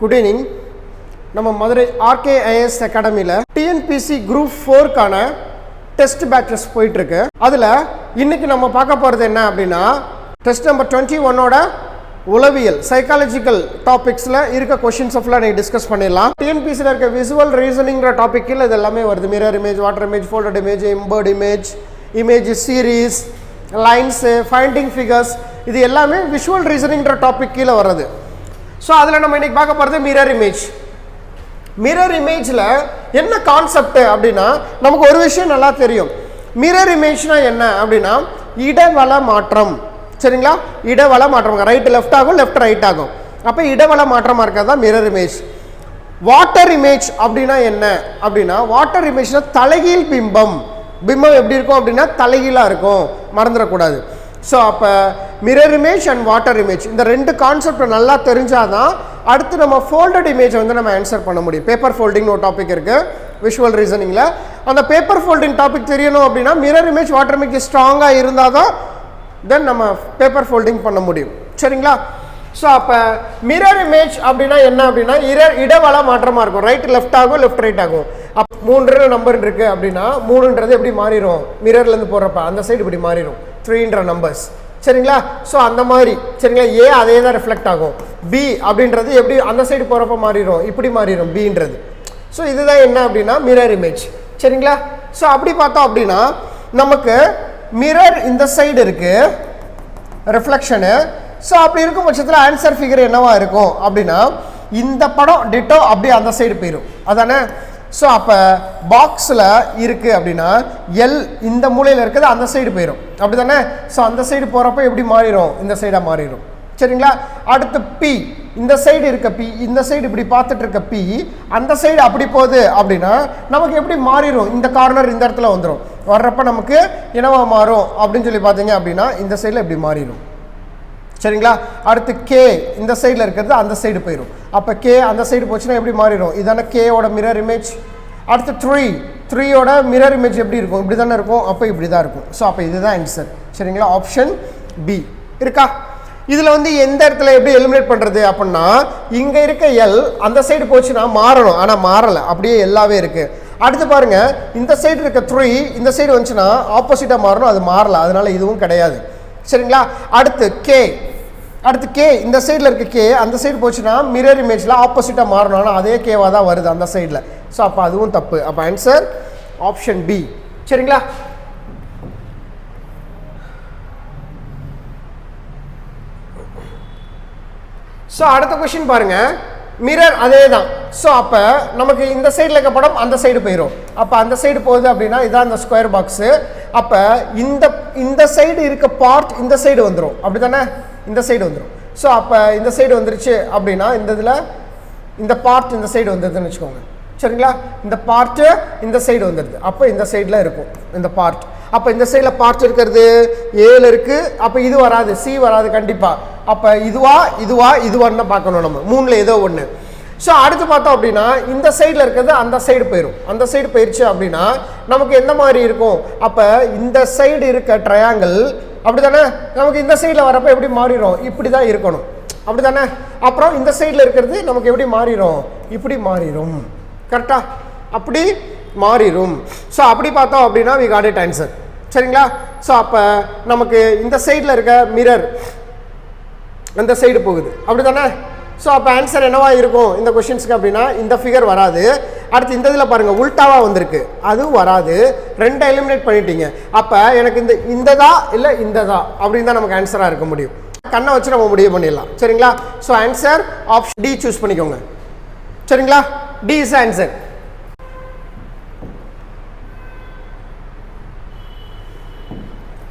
Good evening. நம்ம Madurai RKIS அகாடமியில் TNPSC group 4க்கான test patches போயிட்டுருக்கு. அதில் இன்னைக்கு நம்ம பார்க்க போகிறது என்ன அப்படின்னா, டெஸ்ட் நம்பர் 21ஓட உளவியல் சைக்காலஜிக்கல் டாபிக்ஸில் இருக்க கொஷின்ஸை ஃபுல்லாக நீங்கள் டிஸ்கஸ் பண்ணிடலாம். டிஎன்பிசியில் இருக்க விசுவல் ரீசனிங்கிற டாப்பிக்கில் இது எல்லாமே வருது. Mirror image, water image, folded image, embedded image, image series, lines, finding figures, இது எல்லாமே விஷுவல் ரீசனிங்கிற டாபிக் கீழே வர்றது. ஸோ அதில் நம்ம இன்றைக்கி பார்க்க போகிறது மிரர் இமேஜ். மிரர் இமேஜில் என்ன கான்செப்ட் அப்படின்னா, நமக்கு ஒரு விஷயம் நல்லா தெரியும். மிரர் இமேஜ்னா என்ன அப்படின்னா, இடவள மாற்றம். சரிங்களா? இடவள மாற்றம், ரைட் லெஃப்ட் ஆகும், லெஃப்ட் ரைட் ஆகும். அப்போ இடவள மாற்றமாக இருக்கிறது தான் மிரர் இமேஜ். வாட்டர் இமேஜ் அப்படின்னா என்ன அப்படின்னா, வாட்டர் இமேஜ்னா தலைகீழ் பிம்பம். பிம்பம் எப்படி இருக்கும் அப்படின்னா தலைகீழாக இருக்கும், மறந்துடக்கூடாது. ஸோ அப்போ mirror image and water image இந்த ரெண்டு கான்செப்ட் நல்லா தெரிஞ்சாதான் அடுத்து நம்ம ஃபோல்டட் இமேஜ் வந்து நம்ம ஆன்சர் பண்ண முடியும். பேப்பர் ஃபோல்டிங்னு ஒரு டாபிக் இருக்குது விஷுவல் ரீசனிங்கில். அந்த பேப்பர் ஃபோல்டிங் டாபிக் தெரியணும் அப்படின்னா மிரர் இமேஜ், வாட்டர் இமேஜ் ஸ்ட்ராங்காக இருந்தால் தான் தென் நம்ம பேப்பர் ஃபோல்டிங் பண்ண முடியும். சரிங்களா? ஸோ அப்போ மிரர் இமேஜ் அப்படின்னா என்ன அப்படின்னா, இடவள மாற்றமாக இருக்கும். ரைட் லெஃப்ட் ஆகும், லெஃப்ட் ரைட் ஆகும். அப்போ 3 நம்பர் இருக்குது அப்படின்னா 3ன்றது எப்படி மாறிடும், மிரர்லேருந்து போடுறப்ப அந்த சைடு இப்படி மாறிடும், 3ன்ற நம்பர்ஸ். சரிங்களா? ஸோ அந்த மாதிரி. சரிங்களா? ஏ அதே தான் ரிஃப்ளெக்ட் ஆகும். பி அப்படின்றது எப்படி அந்த சைடு போகிறப்ப மாறிடும், இப்படி மாறிடும் பின்றது. ஸோ இதுதான் என்ன அப்படின்னா மிரர் இமேஜ். சரிங்களா? ஸோ அப்படி பார்த்தோம் அப்படின்னா நமக்கு மிரர் இந்த சைடு இருக்குது, ரிஃப்ளெக்ஷனு. ஸோ அப்படி இருக்கும் பட்சத்தில் ஆன்சர் ஃபிகர் என்னவா இருக்கும் அப்படின்னா, இந்த படம் டிட்டோ அப்படியே அந்த சைடு போயிடும். அதானே? ஸோ அப்போ பாக்ஸில் இருக்குது அப்படின்னா எல் இந்த மூலையில் இருக்குது, அந்த சைடு போயிடும். அப்படி தானே? ஸோ அந்த சைடு போகிறப்ப எப்படி மாறிடும், இந்த சைடாக மாறிடும். சரிங்களா? அடுத்து பி, இந்த சைடு இருக்க பி, இந்த சைடு இப்படி பார்த்துட்டு இருக்க பி அந்த சைடு அப்படி போகுது அப்படின்னா நமக்கு எப்படி மாறிடும், இந்த கார்னர் இந்த இடத்துல வந்துடும். வர்றப்ப நமக்கு என்னவா மாறும் அப்படின்னு சொல்லி பார்த்தீங்க அப்படின்னா இந்த சைடில் இப்படி மாறிடும். சரிங்களா? அடுத்து கே, இந்த சைடில் இருக்கிறது அந்த சைடு போயிடும். அப்போ கே அந்த சைடு போச்சுன்னா எப்படி மாறிடும், இதான கேயோட மிரர் இமேஜ். அடுத்து 3யோட மிரர் இமேஜ் எப்படி இருக்கும், இப்படி தானே இருக்கும். அப்போ இப்படி தான் இருக்கும். ஸோ அப்போ இதுதான் ஆன்சர். சரிங்களா? ஆப்ஷன் பி இருக்கா? இதில் வந்து எந்த இடத்துல எப்படி எலிமினேட் பண்ணுறது அப்படின்னா, இங்கே இருக்க எல் அந்த சைடு போச்சுன்னா மாறணும், ஆனால் மாறலை, அப்படியே எல்லாவே இருக்குது. அடுத்து பாருங்கள், இந்த சைடு இருக்க 3 இந்த சைடு வந்துச்சுன்னா ஆப்போசிட்டாக மாறணும், அது மாறலை, அதனால இதுவும் கிடையாது. சரிங்களா? அடுத்து கே, இந்த சைடில் இருக்க கே அந்த சைடு போச்சுன்னா மிரர் இமேஜில் ஆப்போசிட்டாக மாறணும், ஆனால் அதே கேவாக தான் வருது அந்த சைடில். ஸோ அப்போ அதுவும் தப்பு. அப்போ ஆன்சர் ஆப்ஷன் பி. சரிங்களா? ஸோ அடுத்த கொஸ்டின் பாருங்கள், மிரர் அதே தான். ஸோ அப்போ நமக்கு இந்த சைடில் இருக்க படம் அந்த சைடு போயிடும். அப்போ அந்த சைடு போகுது அப்படின்னா இதான் அந்த ஸ்கொயர் பாக்ஸு. அப்போ இந்த சைடு இருக்க பார்ட் இந்த சைடு வந்துடும். அப்படி தானே? இந்த சைடு வந்துடும். ஸோ அப்போ இந்த சைடு வந்துருச்சு அப்படின்னா இந்த இதில் இந்த பார்ட் இந்த சைடு வந்துடுதுன்னு வச்சுக்கோங்க. சரிங்களா? இந்த பார்ட்டு இந்த சைடு வந்துடுது. அப்போ இந்த சைடில் இருக்கும் இந்த பார்ட். அப்போ இந்த சைடில் பார்ட் இருக்கிறது ஏல இருக்குது. அப்போ இது வராது, சி வராது கண்டிப்பாக. அப்போ இதுவான்னு தான் பார்க்கணும் நம்ம. 3ல் ஏதோ ஒன்று. ஸோ அடுத்து பார்த்தோம் அப்படின்னா இந்த சைடில் இருக்கிறது அந்த சைடு போயிடும். அந்த சைடு போயிடுச்சு அப்படின்னா நமக்கு எந்த மாதிரி இருக்கும், அப்போ இந்த சைடு இருக்க ட்ரையாங்கிள் அப்படி தானே நமக்கு இந்த சைடில் வரப்போ எப்படி மாறிடும், இப்படி தான் இருக்கணும். அப்படி தானே? அப்புறம் இந்த சைடில் இருக்கிறது நமக்கு எப்படி மாறிடும், இப்படி மாறிடும். கரெக்டாக? அப்படி மாறிடும். ஸோ அப்படி பார்த்தோம் அப்படின்னா வி காட் இட் ஆன்சர். சரிங்களா? ஸோ அப்போ நமக்கு இந்த சைடில் இருக்க மிரர் அந்த சைடு போகுது. அப்படி தானே? ஸோ அப்போ ஆன்சர் என்னவா இருக்கும் இந்த கொஷின்ஸுக்கு அப்படின்னா இந்த ஃபிகர் வராது. அடுத்து இந்த இதில் பாருங்கள் உல்டாவாக வந்திருக்கு, அதுவும் வராது. 2 எலிமினேட் பண்ணிட்டீங்க. அப்போ எனக்கு இந்ததா இல்லை இந்ததா அப்படின்னு தான் நமக்கு ஆன்சராக இருக்க முடியும். கண்ணை வச்சு நம்ம முடிவு பண்ணிடலாம். சரிங்களா? So answer option D choose பண்ணிக்கோங்க. சரிங்களா? D is answer.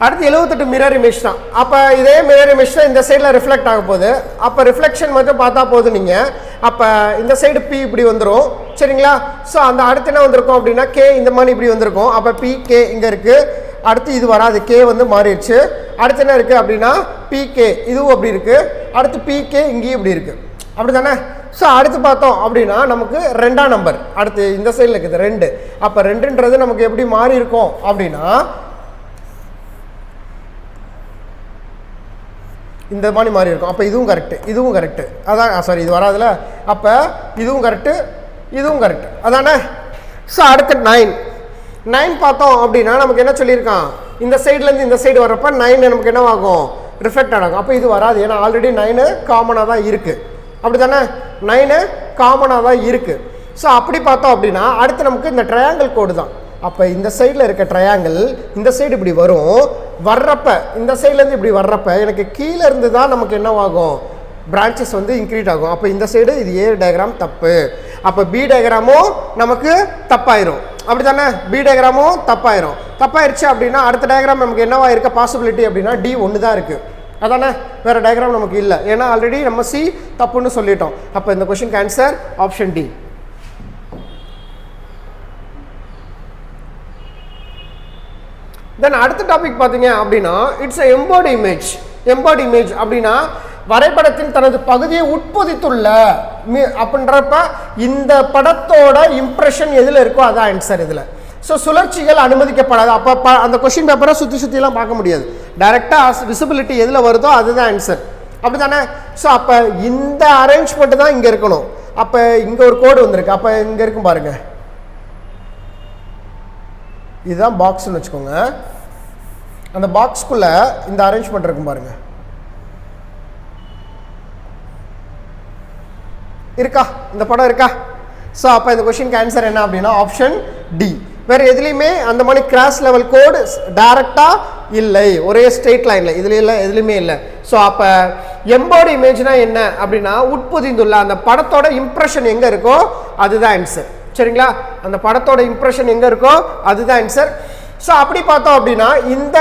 அடுத்து 78 மிரர் இமேஜ் தான். அப்போ இதே மிரர் இமேஜ் தான் இந்த சைடில் ரிஃப்ளெக்ட் ஆக போகுது. அப்போ ரிஃப்ளெக்ஷன் மட்டும் பார்த்தா போதும் நீங்கள். அப்போ இந்த சைடு பி இப்படி வந்துடும். சரிங்களா? ஸோ அந்த அடுத்து என்ன வந்திருக்கும் அப்படின்னா கே இந்த மாதிரி இப்படி வந்திருக்கும். அப்போ பி கே இங்கே இருக்குது. அடுத்து இது வராது, கே வந்து மாறிடுச்சு. அடுத்து என்ன இருக்குது அப்படின்னா பி கே இதுவும் அப்படி இருக்குது. அடுத்து பி கே இங்கேயும் இப்படி இருக்குது. அப்படி தானே? ஸோ அடுத்து பார்த்தோம் அப்படின்னா நமக்கு 2ஆம் நம்பர் அடுத்து இந்த சைடில் இருக்குது 2. அப்போ 2ன்றது நமக்கு எப்படி மாறி இருக்கும் அப்படின்னா இந்த மாதிரி மாறி இருக்கும். அப்போ இதுவும் கரெக்டு, இதுவும் கரெக்டு. அதான் சாரி இது வராதுல. அப்போ இதுவும் கரெக்டு, இதுவும் கரெக்டு அதானே. ஸோ அடுத்து 9 பார்த்தோம் அப்படின்னா நமக்கு என்ன சொல்லியிருக்கான், இந்த சைட்லேருந்து இந்த சைடு வர்றப்ப 9 நமக்கு என்னவாகும், ரிஃப்ளெக்ட் ஆகும். அப்போ இது வராது, ஏன்னா ஆல்ரெடி 9 காமனாக தான் இருக்குது. அப்படி தானே, 9 காமனாக தான் இருக்குது. ஸோ அப்படி பார்த்தோம் அப்படின்னா அடுத்து நமக்கு இந்த ட்ரையாங்கிள் கோடு தான். அப்போ இந்த சைடில் இருக்க ட்ரையாங்கிள் இந்த சைடு இப்படி வரும், வர்றப்ப இந்த சைட்லேருந்து இப்படி வர்றப்ப எனக்கு கீழே இருந்து தான் நமக்கு என்னவாகும், பிரான்ச்சஸ் வந்து இன்க்ரீட் ஆகும். அப்போ இந்த சைடு இது ஏ டயக்ராம் தப்பு, அப்போ பி டயக்ராமும் நமக்கு தப்பாயிரும். அப்படி தானே, பி டயக்ராமும் தப்பாயிருச்சு அப்படின்னா அடுத்த டயக்ராம் நமக்கு என்னவா இருக்க பாசிபிலிட்டி அப்படின்னா டி ஒன்று தான் இருக்குது அதானே, வேறு டயக்ராம் நமக்கு இல்லை, ஏன்னா ஆல்ரெடி நம்ம சி தப்புன்னு சொல்லிட்டோம். அப்போ இந்த கொஸ்டின் ஆன்சர் ஆப்ஷன் டி. தென் அடுத்த டாபிக் பார்த்தீங்க அப்படின்னா இட்ஸ் எம்போர்டு இமேஜ். எம்போர்டு இமேஜ் அப்படின்னா வரைபடத்தின் தனது பகுதியை உட்பொதித்துள்ள அப்படின்றப்ப இந்த படத்தோட இம்ப்ரெஷன் எதில் இருக்கோ அதான் ஆன்சர் இதில். ஸோ சுழற்சிகள் அனுமதிக்கப்படாது. அப்போ அந்த கொஸ்டின் பேப்பரை சுற்றிலாம் பார்க்க முடியாது, டைரெக்டாக விசிபிலிட்டி எதில் வருதோ அதுதான் ஆன்சர். அப்படி தானே. ஸோ அப்போ இந்த அரேஞ்ச்மெண்ட் தான் இங்கே இருக்கணும். அப்போ இங்கே ஒரு கோடு வந்திருக்கு, அப்போ இங்கே இருக்கும் பாருங்க, இதுதான் பாக்ஸ்ன்னு வச்சுக்கோங்க. அந்த பாக்ஸ்குள்ளே இந்த அரேஞ்ச்மெண்ட் இருக்கும் பாருங்க, இருக்கா, இந்த படம் இருக்கா. ஸோ அப்போ இந்த கொஸ்டினுக்கு ஆன்சர் என்ன அப்படின்னா ஆப்ஷன் டி. வேறு எதுலேயுமே அந்த மாதிரி கிராஸ் லெவல் கோடு டைரக்டாக இல்லை, ஒரே ஸ்ட்ரெயிட் லைனில் இதில் இல்லை, எதுலேயுமே இல்லை. ஸோ அப்போ எம்போர்டு இமேஜ்னா என்ன அப்படின்னா உட்பொதிந்துள்ள அந்த படத்தோட இம்ப்ரெஷன் எங்கே இருக்கோ அதுதான் ஆன்சர். சரிங்களா, அந்த படத்தோட இம்ப்ரெஷன் எங்கே இருக்கோ அதுதான் ஆன்சர். ஸோ அப்படி பார்த்தோம் அப்படின்னா இந்த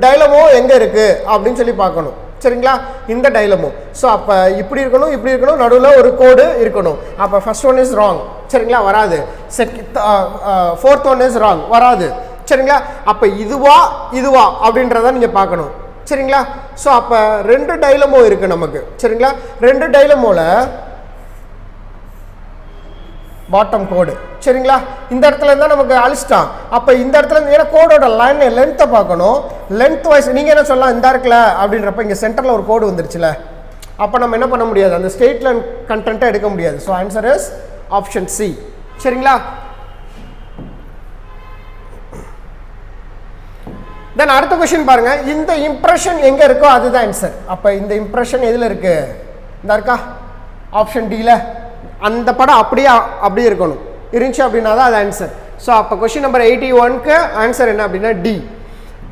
டைலமோ எங்கே இருக்குது அப்படின்னு சொல்லி பார்க்கணும். சரிங்களா, இந்த டைலமோ. ஸோ அப்போ இப்படி இருக்கணும், நடுவில் ஒரு கோடு இருக்கணும். அப்போ ஃபர்ஸ்ட் ஒன் இஸ் ராங். சரிங்களா, வராது. ஃபோர்த் ஒன் இஸ் ராங், வராது. சரிங்களா, அப்போ இதுவா அப்படின்றத நீங்கள் பார்க்கணும். சரிங்களா, ஸோ அப்போ 2 டைலமோ இருக்குது நமக்கு. சரிங்களா, 2 டைலமோவில் பாட்டம் கோடு. சரிங்களா, இந்த இடத்துல இருந்தால் நமக்கு அழிச்சிட்டான். அப்போ இந்த இடத்துல ஏன்னா கோடோட லென்த்தை பார்க்கணும். லென்த் வைஸ் நீங்கள் என்ன சொல்லலாம், இந்த இருக்குல்ல அப்படின்றப்ப இங்கே சென்டரில் ஒரு கோடு வந்துருச்சுல, அப்போ நம்ம என்ன பண்ண முடியாது, அந்த ஸ்ட்ரெயிட் லைன் கண்டென்ட்டை எடுக்க முடியாது. So answer is option C. சரிங்களா, தென் அடுத்த கொஸ்டின் பாருங்க, இந்த இம்ப்ரெஷன் எங்கே இருக்கோ அதுதான் ஆன்சர். அப்போ இந்த இம்ப்ரெஷன் எதில் இருக்கு, இந்த இருக்கா, ஆப்ஷன் டியில். அந்த படம் அப்படியே இருக்கணும், இருந்துச்சு அப்படின்னா தான் அது ஆன்சர். ஸோ அப்போ கொஸ்டின் நம்பர் 81க்கு ஆன்சர் என்ன அப்படின்னா டி.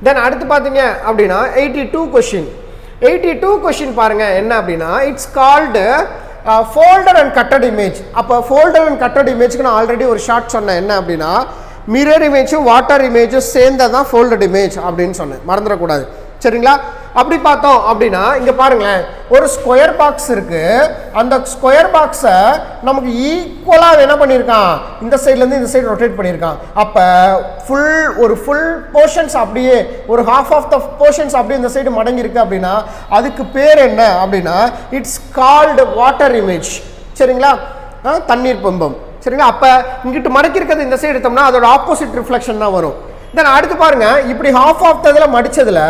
தென் அடுத்து பார்த்தீங்க அப்படின்னா 82 கொஸ்டின் பாருங்க என்ன அப்படின்னா it's called folder and cutted image. அப்போ ஃபோல்டர் அண்ட் கட்டட் இமேஜ்க்கு நான் ஆல்ரெடி ஒரு ஷார்ட் சொன்னேன், என்ன அப்படின்னா மிரர் இமேஜும் வாட்டர் இமேஜும் சேர்ந்ததான் ஃபோல்டட் இமேஜ் அப்படின்னு சொன்னேன், மறந்துடக்கூடாது. சரிங்களா, அப்படி பார்த்தோம் அப்படின்னா இங்கே பாருங்களேன், ஒரு ஸ்கொயர் பாக்ஸ் இருக்கு. அந்த ஸ்கொயர் பாக்ஸை நமக்கு ஈக்குவலாக என்ன பண்ணியிருக்கான், இந்த சைட்லேருந்து இந்த சைடு ரொட்டேட் பண்ணியிருக்கான். அப்போ ஒரு ஃபுல் போர்ஷன்ஸ் அப்படியே ஒரு ஹாஃப் ஆஃப் த போர்ஷன்ஸ் அப்படியே இந்த சைடு மடங்கியிருக்கு அப்படின்னா அதுக்கு பேர் என்ன அப்படின்னா இட்ஸ் கால்டு வாட்டர் இமேஜ். சரிங்களா, தண்ணீர் பிம்பம். சரிங்களா, அப்போ இங்கிட்டு மடக்கிருக்கிறது இந்த சைடு எடுத்தோம்னா அதோட ஆப்போசிட் ரிஃப்ளெக்ஷன் தான் வரும். தென் அடுத்து பாருங்க, இப்படி ஹாஃப் ஆஃப் இதில் மடிச்சதுல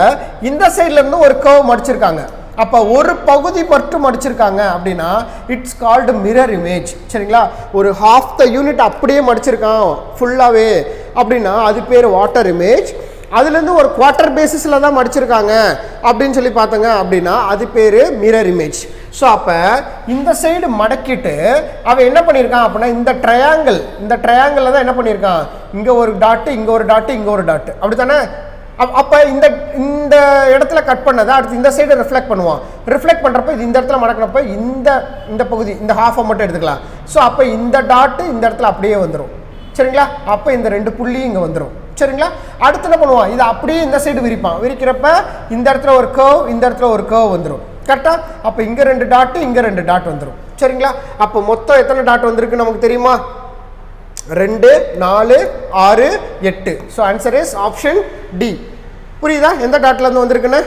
இந்த சைட்ல இருந்து ஒரு கர்வ் மடிச்சிருக்காங்க. அப்போ ஒரு பகுதி மட்டும் மடிச்சிருக்காங்க அப்படின்னா இட்ஸ் கால்டு மிரர் இமேஜ். சரிங்களா, ஒரு ஹாஃப் த யூனிட் அப்படியே மடிச்சிருக்கான் ஃபுல்லாகவே அப்படின்னா அது பேர் வாட்டர் இமேஜ். அதுலேருந்து ஒரு குவார்ட்டர் பேசிஸில் தான் மடிச்சிருக்காங்க அப்படின்னு சொல்லி பார்த்தோங்க அப்படின்னா அது பேர் மிரர் இமேஜ். ஸோ அப்போ இந்த சைடு மடக்கிட்டு அவன் என்ன பண்ணியிருக்கான் அப்படின்னா இந்த ட்ரையாங்கிளில் தான் என்ன பண்ணியிருக்கான், இங்கே ஒரு டாட்டு, இங்கே ஒரு டாட்டு, இங்கே ஒரு டாட்டு, அப்படி தானே. அப்போ இந்த இடத்துல கட் பண்ணதை அடுத்து இந்த சைடு ரிஃப்ளெக்ட் பண்ணுவான். ரிஃப்ளெக்ட் பண்ணுறப்ப இது இந்த இடத்துல மடக்கிறப்ப இந்த பகுதி இந்த ஹாஃபை மட்டும் எடுத்துக்கலாம். ஸோ அப்போ இந்த டாட்டு இந்த இடத்துல அப்படியே வந்துடும். சரிங்களா, அப்போ இந்த 2 புள்ளியும் இங்கே வந்துடும். சரிங்களா, அடுத்து என்ன பண்ணுவான், இது அப்படியே இந்த சைடு விரிக்கிறப்ப இந்த இடத்துல ஒரு கர்வ், இந்த இடத்துல ஒரு கர்வ் வந்துடும். கரெக்டா, அப்போ இங்கே 2 டாட்டு, இங்கே 2 டாட் வந்துடும். சரிங்களா, அப்போ மொத்தம் எத்தனை டாட் வந்திருக்கு நமக்கு தெரியுமா, 2 4 6 8. So answer is option D. புரியுதா எந்த டாட்ல இருந்து வந்திருக்குன்னு.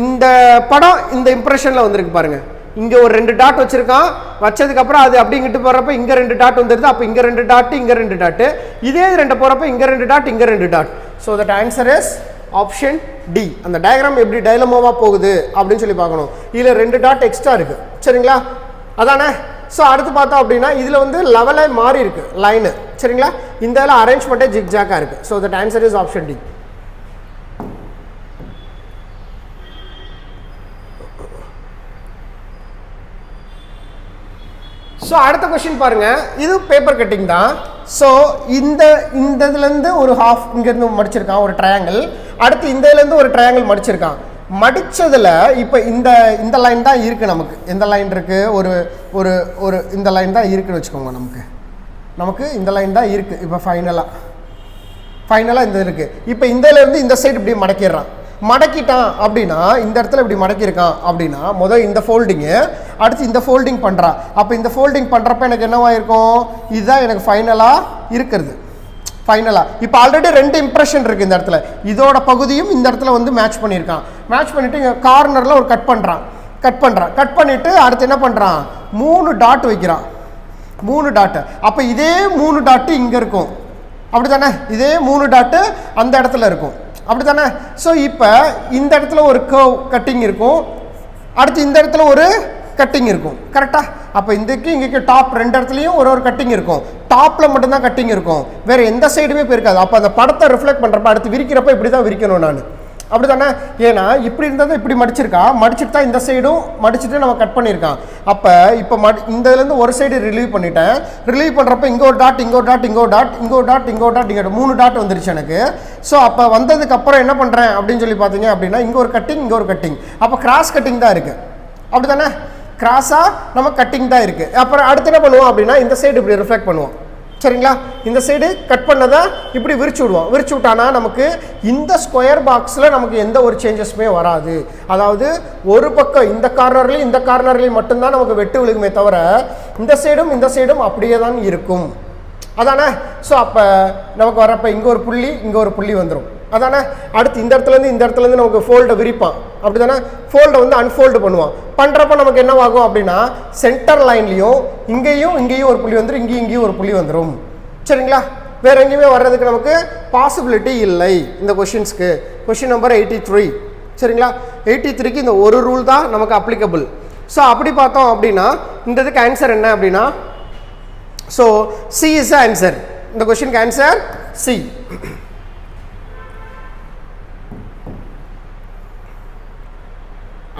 இந்த படம் இந்த இம்ப்ரெஷனில் வந்திருக்கு பாருங்க. இங்கே ஒரு 2 டாட் வச்சிருக்கான், வச்சதுக்கப்புறம் அது அப்படிங்கிட்டு போகிறப்ப இங்கே 2 டாட் வந்துடுது. அப்போ இங்கே 2 டாட்டு, இங்கே 2 டாட்டு, இதே 2 போகிறப்ப இங்கே 2 டாட், இங்கே 2 dot. So that answer is option D. அந்த டயக்ராம் எப்படி டைலமோவாக போகுது அப்படின்னு சொல்லி பார்க்கணும். இதில் 2 டாட் எக்ஸ்ட்ரா இருக்குது. சரிங்களா, அதானே. ஸோ அடுத்து பார்த்தோம் அப்படின்னா இதில் வந்து லெவலே மாறி இருக்கு லைனு, சரிங்களா. இந்த இதில் அரேஞ்ச்மெண்ட்டே ஜிக்ஜாக்காக இருக்குது. So that answer is option D. So அடுத்த கொஸ்டின் பாருங்க, இது பேப்பர் கட்டிங் தான். ஸோ இந்த இதுலேருந்து ஒரு ஹாஃப் இங்கேருந்து மடிச்சிருக்கான் ஒரு ட்ரையாங்கிள், அடுத்து இந்த இதுலேருந்து ஒரு ட்ரையாங்கிள் மடிச்சிருக்கான். மடித்ததில் இப்போ இந்த லைன் தான் இருக்குது நமக்கு. எந்த லைன் இருக்குது? ஒரு ஒரு ஒரு இந்த லைன் தான் இருக்குதுன்னு வச்சுக்கோங்க. நமக்கு இந்த லைன் தான் இருக்குது. இப்போ ஃபைனலாக இந்த இருக்குது. இப்போ இதிலேருந்து இந்த சைடு இப்படி மடக்கிடுறான். மடக்கிட்டான் அப்படின்னா இந்த இடத்துல இப்படி மடக்கியிருக்கான் அப்படின்னா முதல் இந்த ஃபோல்டிங்கு, அடுத்து இந்த ஃபோல்டிங் பண்ணுறான். அப்போ இந்த ஃபோல்டிங் பண்ணுறப்ப எனக்கு என்னவாக இருக்கும்? இதுதான் எனக்கு ஃபைனலாக இருக்கிறது. ஃபைனலாக இப்போ ஆல்ரெடி 2 இம்ப்ரெஷன் இருக்குது இந்த இடத்துல. இதோட பகுதியும் இந்த இடத்துல வந்து மேட்ச் பண்ணியிருக்கான். மேட்ச் பண்ணிவிட்டு இங்கே கார்னரில் ஒரு கட் பண்ணிவிட்டு அடுத்து என்ன பண்ணுறான்? 3 டாட் வைக்கிறான். 3 டாட்டு. அப்போ இதே 3 டாட்டு இங்கே இருக்கும், அப்படி தானே? இதே 3 டாட்டு அந்த இடத்துல இருக்கும், அப்படி தானே? ஸோ இப்போ இந்த இடத்துல ஒரு கர்வ் கட்டிங் இருக்கும், அடுத்து இந்த இடத்துல ஒரு கட்டிங் இருக்கும், கரெக்டாக? அப்போ இங்கேக்கு டாப் 2 இடத்துலையும் ஒரு கட்டிங் இருக்கும். டாப்பில் மட்டும்தான் கட்டிங் இருக்கும், வேறு எந்த சைடுமே போயிருக்காது. அப்போ அந்த படத்தை ரிஃப்ளெக்ட் பண்ணுறப்ப அடுத்து விரிக்கிறப்ப இப்படி தான் விரிக்கணும் நான், அப்படி தானே? ஏன்னா இப்படி இருந்தால் இப்படி மடிச்சுட்டு தான் இந்த சைடும் மடிச்சுட்டு நம்ம கட் பண்ணியிருக்கான். அப்போ இப்போ இந்த இதுலேருந்து ஒரு சைடு ரிலீவ் பண்ணிட்டேன். ரிலீவ் பண்ணுறப்ப இங்கே ஒரு டாட், இங்கே ஒரு டாட், இங்கே ஒரு டாட், இங்கே ஒரு டாட், இங்கே ஒரு டாட், இங்கே 3 டாட் வந்துருச்சு எனக்கு. ஸோ அப்போ வந்ததுக்கப்புறம் என்ன பண்ணுறேன் அப்படின்னு சொல்லி பார்த்தீங்க அப்படின்னா இங்கே ஒரு கட்டிங், இங்கே ஒரு கட்டிங். அப்போ கிராஸ் கட்டிங் தான் இருக்குது, அப்படி தானே? கிராஸாக நம்ம கட்டிங் தான் இருக்குது. அப்புறம் அடுத்து என்ன பண்ணுவோம் அப்படின்னா இந்த சைடு இப்படி ரிஃப்ளெக்ட் பண்ணுவோம், சரிங்களா? இந்த சைடு கட் பண்ணதை இப்படி விரிச்சு விட்டானா நமக்கு இந்த ஸ்கொயர் பாக்ஸில் நமக்கு எந்த ஒரு சேஞ்சஸுமே வராது. அதாவது ஒரு பக்கம் இந்த கார்னர்லேயும் மட்டும்தான் நமக்கு வெட்டு விழுகுமே தவிர இந்த சைடும் அப்படியே தான் இருக்கும், அதானே? ஸோ அப்போ நமக்கு வரப்போ இங்கே ஒரு புள்ளி வந்துடும், அதானே? அடுத்து இந்த இடத்துலேருந்து நமக்கு ஃபோல்டை விரிப்பான், அப்படி தானே? ஃபோல்டை வந்து அன்ஃபோல்டு பண்ணுறப்ப நமக்கு என்னவாகும் அப்படின்னா சென்டர் லைன்லேயும் இங்கேயும் ஒரு புள்ளி வந்துடும், இங்கேயும் ஒரு புள்ளி வந்துடும், சரிங்களா? வேறு எங்கேயுமே வர்றதுக்கு நமக்கு பாசிபிலிட்டி இல்லை இந்த கொஷின்ஸ்க்கு. கொஷின் நம்பர் 83, சரிங்களா? 83க்கு இந்த ஒரு ரூல் தான் நமக்கு அப்ளிகபிள். ஸோ அப்படி பார்த்தோம் அப்படின்னா இந்த இதுக்கு ஆன்சர் என்ன அப்படின்னா so C is the answer. இந்த கொஷினுக்கு ஆன்சர் சி.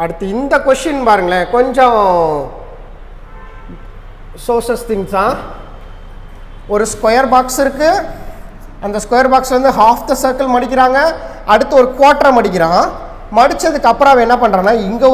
அடுத்து இந்த கொஷின் பாருங்களேன், கொஞ்சம் சோர்சஸ் திங்ஸா. ஒரு ஸ்கொயர் பாக்ஸ் இருக்குது, அந்த ஸ்கொயர் பாக்ஸ்லேருந்து ஹாஃப் த சர்க்கிள் மடிக்கிறாங்க, அடுத்து ஒரு குவார்ட்டரை மடிக்கிறான். மடித்ததுக்கு அப்புறம் அவன் என்ன பண்ணுறான்னா இங்கே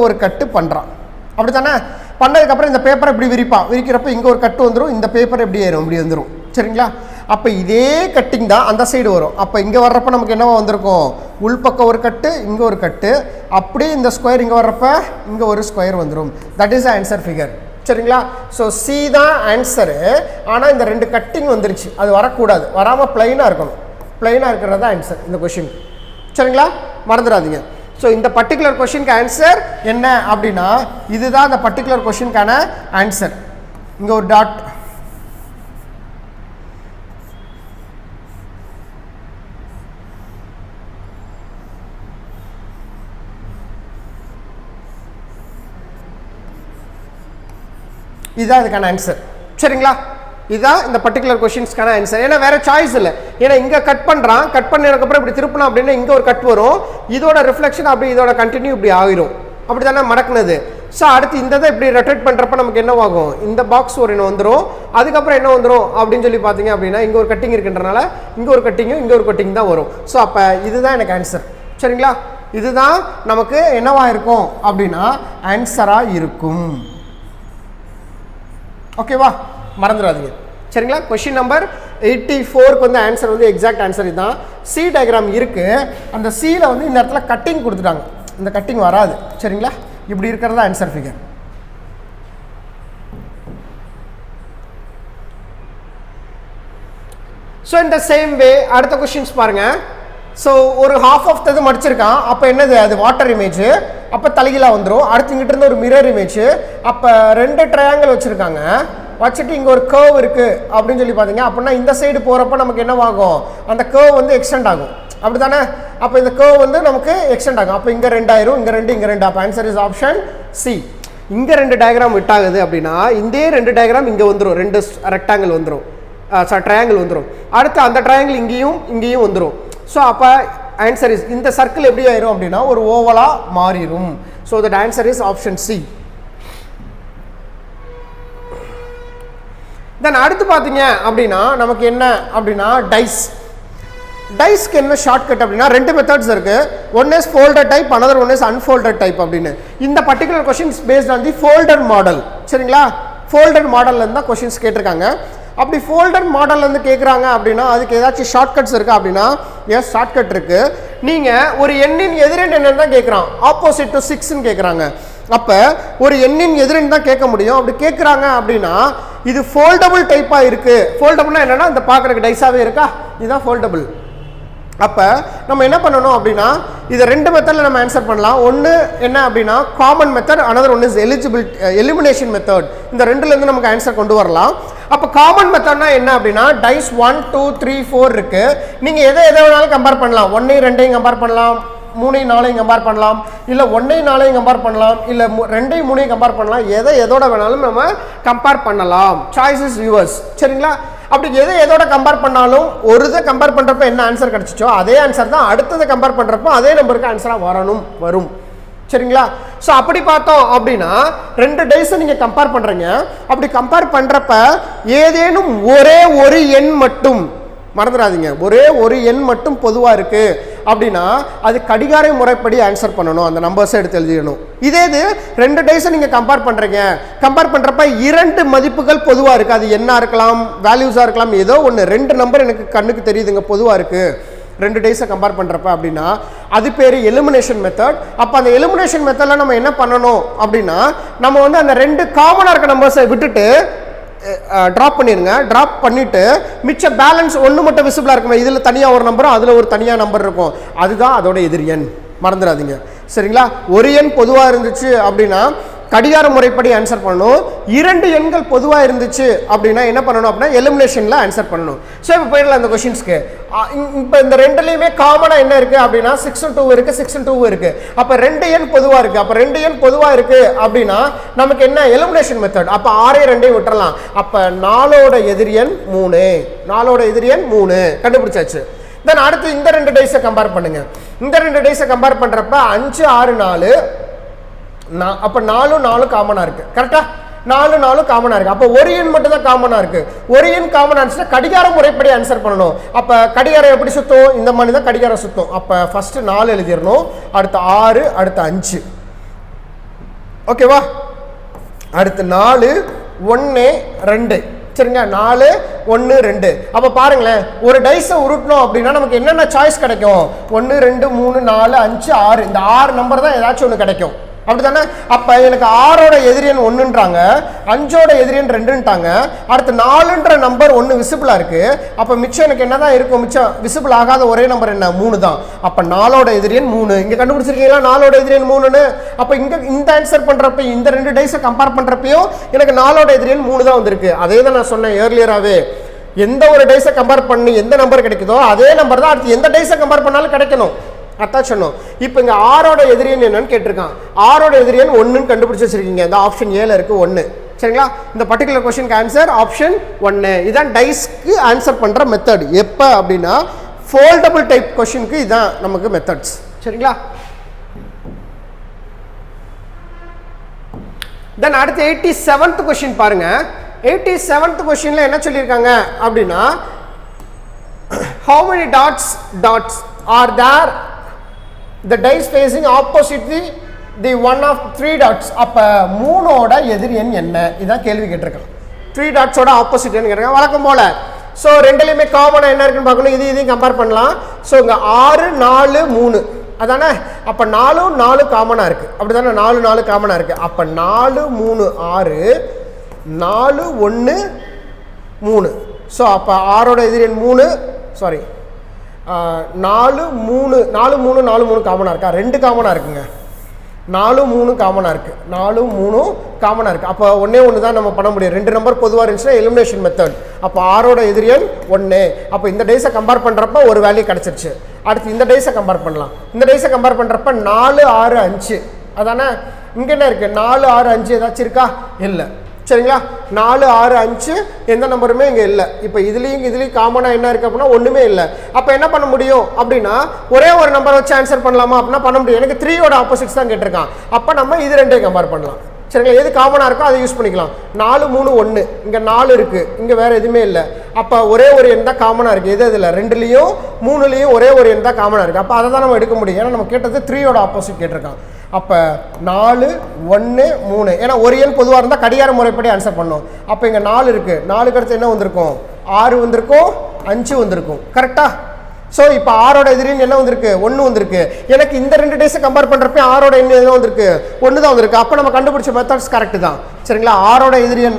ஒரு கட்டு பண்ணுறான், அப்படி தானே? பண்ணதுக்கப்புறம் இந்த பேப்பரை இப்படி விரிக்கிறப்ப இங்கே ஒரு கட்டு வந்துடும், இந்த பேப்பர் எப்படி இப்படி வந்துடும், சரிங்களா? அப்போ இதே கட்டிங் தான் அந்த சைடு வரும். அப்போ இங்கே வர்றப்ப நமக்கு என்னவா வந்திருக்கும்? உள்பக்கம் ஒரு கட்டு, இங்கே ஒரு கட்டு, அப்படியே இந்த ஸ்கொயர் இங்கே வர்றப்ப இங்கே ஒரு ஸ்கொயர் வந்துடும். தட் இஸ் ஆன்சர் ஃபிகர், சரிங்களா? ஸோ சி தான் ஆன்சரு. ஆனால் இந்த 2 கட்டிங் வந்துருச்சு, அது வரக்கூடாது, வராமல் பிளைனாக இருக்கணும். பிளைனாக இருக்கிறது தான் ஆன்சர் இந்த கொஷின், சரிங்களா? மறந்துடாதீங்க. ஸோ இந்த பர்டிகுலர் கொஷினுக்கு ஆன்சர் என்ன அப்படின்னா இதுதான் அந்த பர்டிகுலர் கொஷினுக்கான ஆன்சர். இங்கே ஒரு டாட், இதுதான் இதுக்கான ஆன்சர், சரிங்களா? இதுதான் இந்த பர்டிகுலர் கொஷின்ஸ்க்கான ஆன்சர். ஏன்னா வேற சாய்ஸ் இல்லை. ஏன்னா இங்கே கட் பண்ணதுக்கப்புறம் இப்படி திருப்பினா அப்படின்னா இங்கே ஒரு கட் வரும், இதோட ரிஃப்ளெக்ஷன் அப்படி இதோட கண்டினியூ இப்படி ஆகிரும், அப்படி தானே மடக்குனது. ஸோ அடுத்து இந்த இதை இப்படி ரொட்டேட் பண்ணுறப்ப நமக்கு என்னவாகும்? இந்த பாக்ஸ் ஒரு என்ன வந்துடும், அதுக்கப்புறம் என்ன வந்துடும் அப்படின்னு சொல்லி பார்த்தீங்க அப்படின்னா இங்கே ஒரு கட்டிங் இருக்குன்றனால இங்கே ஒரு கட்டிங் தான் வரும். ஸோ அப்போ இதுதான் எனக்கு ஆன்சர், சரிங்களா? இதுதான் நமக்கு என்னவா இருக்கும் அப்படின்னா ஆன்சராக இருக்கும். ஓகேவா? மறந்துடாதீங்க, சரிங்களா? கொஷின் நம்பர் 84க்கு வந்து ஆன்சர் வந்து எக்ஸாக்ட் ஆன்சர் இதுதான். சி டயக்ராம் இருக்குது, அந்த சியில் வந்து இந்த இடத்துல கட்டிங் கொடுத்துட்டாங்க, இந்த கட்டிங் வராது, சரிங்களா? இப்படி இருக்கிறது ஆன்சர் ஃபிகர். ஸோ இந்த சேம் வே அடுத்த கொஷின்ஸ் பாருங்கள். ஸோ ஒரு ஹாஃப் ஆஃப் இது மடிச்சிருக்கான், அப்போ என்னது? அது வாட்டர் இமேஜ், அப்போ தலைகீழாக வந்துடும். அடுத்து இங்கிட்ட இருந்து ஒரு மிரர் இமேஜ், அப்போ 2 ட்ரையாங்கிள் வச்சுருக்காங்க, வச்சுட்டு இங்கே ஒரு கர்வ் இருக்குது அப்படின்னு சொல்லி பார்த்தீங்க அப்படின்னா இந்த சைடு போகிறப்ப நமக்கு என்னவாகும்? அந்த கர்வ் வந்து எக்ஸ்டெண்ட் ஆகும், அப்படி தானே? அப்போ இந்த கர்வ் வந்து நமக்கு எக்ஸ்டெண்ட் ஆகும். அப்போ இங்கே 2 ஆயிரும், இங்கே 2, அப்போ ஆன்சர் இஸ் ஆப்ஷன் சி. இங்கே 2 டயக்ராம் விட் ஆகுது அப்படின்னா இந்த 2 டயக்ராம் இங்கே வந்துடும், 2 ரெக்டாங்கிள் வந்துடும், ட்ரையாங்கிள் வந்துடும். அடுத்து அந்த ட்ரையாங்கிள் இங்கேயும் வந்துடும். ஸோ அப்போ ஆன்சர் இஸ் இந்த சர்க்கிள் எப்படி ஆயிரும் அப்படின்னா ஒரு ஓவலாக மாறிடும். So that answer is option C. Then அடுத்து பார்த்தீங்க அப்படின்னா நமக்கு என்ன அப்படின்னா டைஸ்க்கு என்ன ஷார்ட்கட் அப்படின்னா 2 மெத்தட்ஸ் இருக்கு. One is folder type, another one is unfolded type அப்படின்னு. இந்த particular questions based on the folder model. சரிங்களா, ஃபோல்டர் மாடல்ல இருந்தா கொஸ்டின்ஸ் கேட்டிருக்காங்க. அப்படி ஃபோல்டர் மாடல்ல இருந்து கேட்குறாங்க அப்படின்னா அதுக்கு ஏதாச்சும் ஷார்ட்கட்ஸ் இருக்கா அப்படின்னா எஸ், ஷார்ட்கட் இருக்கு. நீங்க ஒரு எண்ணின் எதிரெண் என்னன்னு தான் கேட்குறான், ஆப்போசிட் டு 6ன்னு கேட்குறாங்க. அப்போ ஒரு எண்ணின் எதிரெண் தான் கேட்க முடியும். அப்படி கேட்குறாங்க அப்படின்னா இது ஃபோல்டபுள் டைப்பாக இருக்கு. ஃபோல்டபுள்னா என்னன்னா இந்த பார்க்குறதுக்கு டைஸாகவே இருக்கா, இதுதான் ஃபோல்டபுள். அப்போ நம்ம என்ன பண்ணணும் அப்படின்னா இதை 2 மெத்தடில் நம்ம ஆன்சர் பண்ணலாம். ஒன்று என்ன அப்படின்னா common method, another one is elimination method. இந்த 2லேருந்து நமக்கு ஆன்சர் கொண்டு வரலாம். அப்போ காமன் மெத்தட்னா என்ன அப்படின்னா டைஸ் 1 2 3 4 இருக்கு. நீங்கள் எதை வேணாலும் கம்பேர் பண்ணலாம். 1 2 கம்பேர் பண்ணலாம், 3 4 கம்பேர் பண்ணலாம், இல்லை 1 4 கம்பேர் பண்ணலாம், இல்லை 2 3 கம்பேர் பண்ணலாம். எதோட வேணாலும் நம்ம கம்பேர் பண்ணலாம். Choice is yours. சரிங்களா, அப்படி எதோட கம்பேர் பண்ணாலும் ஒரு இதை கம்பேர் பண்ணுறப்ப என்ன ஆன்சர் கிடச்சிச்சோ அதே ஆன்சர் தான் அடுத்ததை கம்பேர் பண்ணுறப்போ அதே நம்பருக்கு ஆன்சராக வரும். சரிங்களா, ஸோ அப்படி பார்த்தோம் அப்படின்னா 2 டைஸை நீங்கள் கம்பேர் பண்ணுறீங்க. அப்படி கம்பேர் பண்ணுறப்ப ஏதேனும் ஒரே ஒரு எண் மட்டும், மறந்துடாதீங்க, ஒரே ஒரு எண் மட்டும் பொதுவாக இருக்கு அப்படின்னா அது கடிகார முறைப்படி ஆன்சர் பண்ணணும், அந்த நம்பர்ஸை எடுத்து எழுதிடணும். இதே இது 2 டைஸை நீங்கள் கம்பேர் பண்ணுறீங்க, கம்பேர் பண்ணுறப்ப 2 மதிப்புகள் பொதுவாக இருக்குது. அது என்ன இருக்கலாம், வேல்யூஸாக இருக்கலாம், ஏதோ ஒன்று 2 நம்பர் எனக்கு கண்ணுக்கு தெரியுதுங்க பொதுவாக இருக்குது 2 டைஸை கம்பேர் பண்ணுறப்ப அப்படின்னா அது பேர் எலிமினேஷன் மெத்தட். அப்போ அந்த எலிமினேஷன் மெத்தடில் நம்ம என்ன பண்ணணும் அப்படின்னா நம்ம வந்து அந்த 2 காமனாக இருக்க நம்பர்ஸை விட்டுட்டு ட்ராப் பண்ணிடுங்க. ட்ராப் பண்ணிவிட்டு மிச்ச பேலன்ஸ் 1 மட்டும் விசிபிளாக இருக்குமே, இதில் தனியாக ஒரு நம்பரும் அதில் ஒரு தனியாக நம்பர் இருக்கும், அதுதான் அதோட எதிர் எண். மறந்துடாதீங்க. சரிங்களா, ஒரு எண் பொதுவாக இருந்துச்சு அப்படின்னா கடிகார முறைப்படி ஆன்சர் பண்ணணும். 2 எண்கள் பொதுவாக இருந்துச்சு அப்படின்னா என்ன பண்ணணும் அப்படின்னா எலிமினேஷனில் ஆன்சர் பண்ணணும். ஸோ இப்போ போயிடலாம் இந்த கொஷின்ஸ்க்கு. இப்போ இந்த 2லேயுமே காமனாக என்ன இருக்குது அப்படின்னா 6 2 இருக்குது, 6 2 இருக்குது. அப்போ 2 எண் பொதுவாக இருக்குது. அப்போ 2 எண் பொதுவாக இருக்குது அப்படின்னா நமக்கு என்ன எலிமினேஷன் மெத்தட். அப்போ 6 2 விட்டுறலாம். அப்போ 4ஓட எதிர் எண் 3, 4ஓட எதிர் எண் 3 கண்டுபிடிச்சாச்சு. தென் அடுத்து இந்த 2 டைஸை கம்பேர் பண்ணுங்க. இந்த 2 டைஸை கம்பேர் பண்ணுறப்ப 5 6 4, அப்போ 4 4 காமனாக இருக்குது. கரெக்டாக 4 4 காமனாக இருக்குது. அப்போ ஒரு எண் மட்டும் தான் காமனாக இருக்குது. ஒரு எண் காமன் ஆன்சர் கடிகார முறைப்படி ஆன்சர் பண்ணணும். அப்போ கடிகாரம் எப்படி சுற்றும், இந்த மாதிரி தான் கடிகாரம் சுற்றும். அப்போ ஃபஸ்ட்டு 4 எழுதிடணும், அடுத்து 6, அடுத்து 5. ஓகேவா, அடுத்து 4 1 2. சரிங்க, 4 1 2. அப்போ பாருங்களேன், ஒரு டைஸை உருட்டணும் அப்படின்னா நமக்கு என்னென்ன சாய்ஸ் கிடைக்கும், 1 2 3 4 5 6. இந்த 6 நம்பர் தான் ஏதாச்சும் ஒன்று கிடைக்கும். அப்படித்தானே? அப்போ எனக்கு 6ஓட எதிரியன் 1ன்றாங்க, 5ஓட எதிரியன் 2ன்ட்டாங்க, அடுத்து 4ன்ற நம்பர் 1 விசிபிளாக இருக்குது. அப்போ மிச்சம் எனக்கு என்ன தான் இருக்கும், மிச்சம் விசிபிள் ஆகாத ஒரே நம்பர் என்ன, 3 தான். அப்போ 4ஓட எதிரியன் 3. இங்கே கண்டுபிடிச்சிருக்கீங்களா 4ஓட எதிரியன் 3ன்னு? அப்போ இங்கே இந்த ஆன்சர் பண்ணுறப்ப இந்த 2 டைஸை கம்பேர் பண்ணுறப்பையும் எனக்கு 4ஓட எதிரியன் 3 தான் வந்திருக்கு. அதே தான் நான் சொன்னேன் ஏர்லியராகவே, எந்த ஒரு டைஸை கம்பேர் பண்ணி எந்த நம்பர் கிடைக்குதோ அதே நம்பர் தான் அடுத்து எந்த டைஸை கம்பேர் பண்ணாலும் கிடைக்கணும். அதான் சொன்னோம். இப்போ இங்கே 6ஓட எதிரியன் என்னன்னு கேட்டிருக்கான். 6ஓட எதிரியன் 1ன்னு கண்டுபிடிச்சி வச்சிருக்கீங்க. இந்த ஆப்ஷன் ஏல இருக்கு 1. சரிங்களா, இந்த பர்டிகுலர் கொஸ்டினுக்கு ஆன்சர் ஆப்ஷன் 1. இதான் டைஸ்க்கு ஆன்சர் பண்ணுற மெத்தட். எப்போ அப்படின்னா ஃபோல்டபுள் டைப் கொஸ்டினுக்கு இதான் நமக்கு மெத்தட்ஸ். சரிங்களா, தென் அடுத்து 87th கொஸ்டின் பாருங்க. 87th கொஸ்டின்ல என்ன சொல்லியிருக்காங்க அப்படின்னா how many dots are there the dice facing opposite the one of 3 dots. அப்ப 3ஓட எதிர் எண் என்ன, இதான் கேள்வி கேட்டிருக்காங்க. 3 டாட்ஸோட ஆப்போசிட் என்ன கேட்டிருக்காங்க வழக்கம் போல. ஸோ ரெண்டுலையுமே காமனாக என்ன இருக்குன்னு பார்க்கணும், இதையும் கம்பேர் பண்ணலாம். ஸோ இங்கே 6 4 3 அதானே, அப்போ 4 4 காமனாக இருக்குது. அப்படி தானே, 4 4 காமனாக இருக்குது. அப்போ 4 3 6 4 1 3. ஸோ அப்போ 6ஓட எதிர் எண் 3, சாரி 4 3 4 3 4 3 காமனாக இருக்கா, 2 காமனாக இருக்குங்க. 4 3 காமனாக இருக்குது, 4 3 காமனாக இருக்குது. அப்போ ஒன்று தான் நம்ம பண்ண முடியும். 2 நம்பர் பொதுவாக இருந்துச்சுன்னா எலிமினேஷன் மெத்தட். அப்போ 6ஓட எதிர் எண் 1. அப்போ இந்த டேஸை கம்பேர் பண்ணுறப்ப ஒரு வேல்யூ கிடச்சிருச்சு. அடுத்து இந்த டேஸை கம்பேர் பண்ணலாம். இந்த டேஸை கம்பேர் பண்ணுறப்ப 4 6 5 அதானே. இங்கே என்ன இருக்குது 4 6 5 ஏதாச்சும் இருக்கா இல்லை சரிங்களா 4 6 5 எந்த நம்பருமே இங்கே இல்லை இப்போ இதுலேயும் காமனாக என்ன இருக்குது அப்படின்னா ஒன்றுமே இல்லை அப்போ என்ன பண்ண முடியும் அப்படின்னா ஒரே ஒரு நம்பரை வச்சு ஆன்சர் பண்ணலாமா அப்படின்னா பண்ண முடியும் எனக்கு 3யோட ஆப்போசிட்ஸ் தான் கேட்டிருக்கான் அப்போ நம்ம இது ரெண்டையும் கம்பேர் பண்ணலாம் சரிங்களா எது காமனாக இருக்கோ அதை யூஸ் பண்ணிக்கலாம் 4 3 1 இங்கே 4 இருக்குது இங்கே வேறு எதுவுமே இல்லை அப்போ ஒரே ஒரு எண் தான் காமனாக இருக்குது எது இதில் 2லேயும் 3லேயும் ஒரே ஒரு எண் தான் காமனாக இருக்குது அப்போ அதை தான் நம்ம எடுக்க முடியும் ஏன்னா நம்ம கேட்டது 3யோட ஆப்போசிட் கேட்டிருக்கான் அப்போ 4 1 3 ஏன்னா ஒரு எண் பொதுவாக இருந்தால் கடிகார முறைப்படி ஆன்சர் பண்ணோம் அப்போ இங்கே 4 இருக்குது 4க்கு அடுத்து என்ன வந்திருக்கும் 6 வந்திருக்கும் 5 வந்திருக்கும் கரெக்டாக ஸோ இப்போ 6ஓட எதிரின் என்ன வந்திருக்கு 1 வந்திருக்கு எனக்கு இந்த 2 டேஸை கம்பேர் பண்ணுறப்ப 6ஓட எண் என்ன வந்திருக்கு 1 தான் வந்திருக்கு அப்போ நம்ம கண்டுபிடிச்ச மெத்தட்ஸ் கரெக்டு தான் சரிங்களா 6ஓட எதிரியன்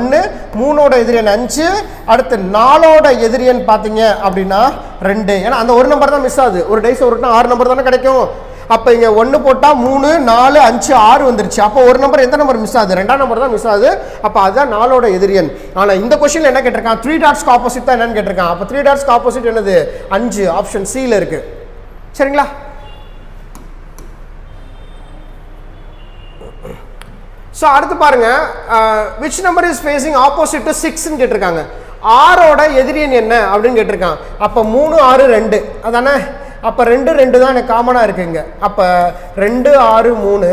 1 3ஓட எதிரியன் 5 அடுத்து 4ஓட எதிரியன் பார்த்தீங்க அப்படின்னா 2 ஏன்னா அந்த ஒரு நம்பர் தான் மிஸ் ஆகுது ஒரு டேஸ் ஒரு 6 நம்பர் தானே கிடைக்கும் அப்போ இங்கே 1 போட்டால் 3 4 5 6 வந்துருச்சு அப்போ ஒரு நம்பர் எந்த நம்பர் மிஸ் ஆகுது 2ஆம் நம்பர் தான் மிஸ் ஆகுது அப்போ அதுதான் 4ஓட எதிரியன் ஆனால் இந்த கொஸ்டின் என்ன கேட்டிருக்கான் 3 டாட்ஸ்க்கு ஆப்போசிட் தான் என்னன்னு கேட்டிருக்கான் அப்போ 3 டாட்ஸ்க்கு ஆப்போசிட் என்னது 5 ஆப்ஷன் சியில் இருக்கு சரிங்களா ஸோ அடுத்து பாருங்க which number is facing opposite to 6ன்னு கேட்டிருக்காங்க 6ஓட எதிரியன் என்ன அப்படின்னு கேட்டிருக்கான் அப்போ 3 6 2 அதானே அப்போ 2 2 தான் எனக்கு காமனாக இருக்குங்க அப்போ 2 6 3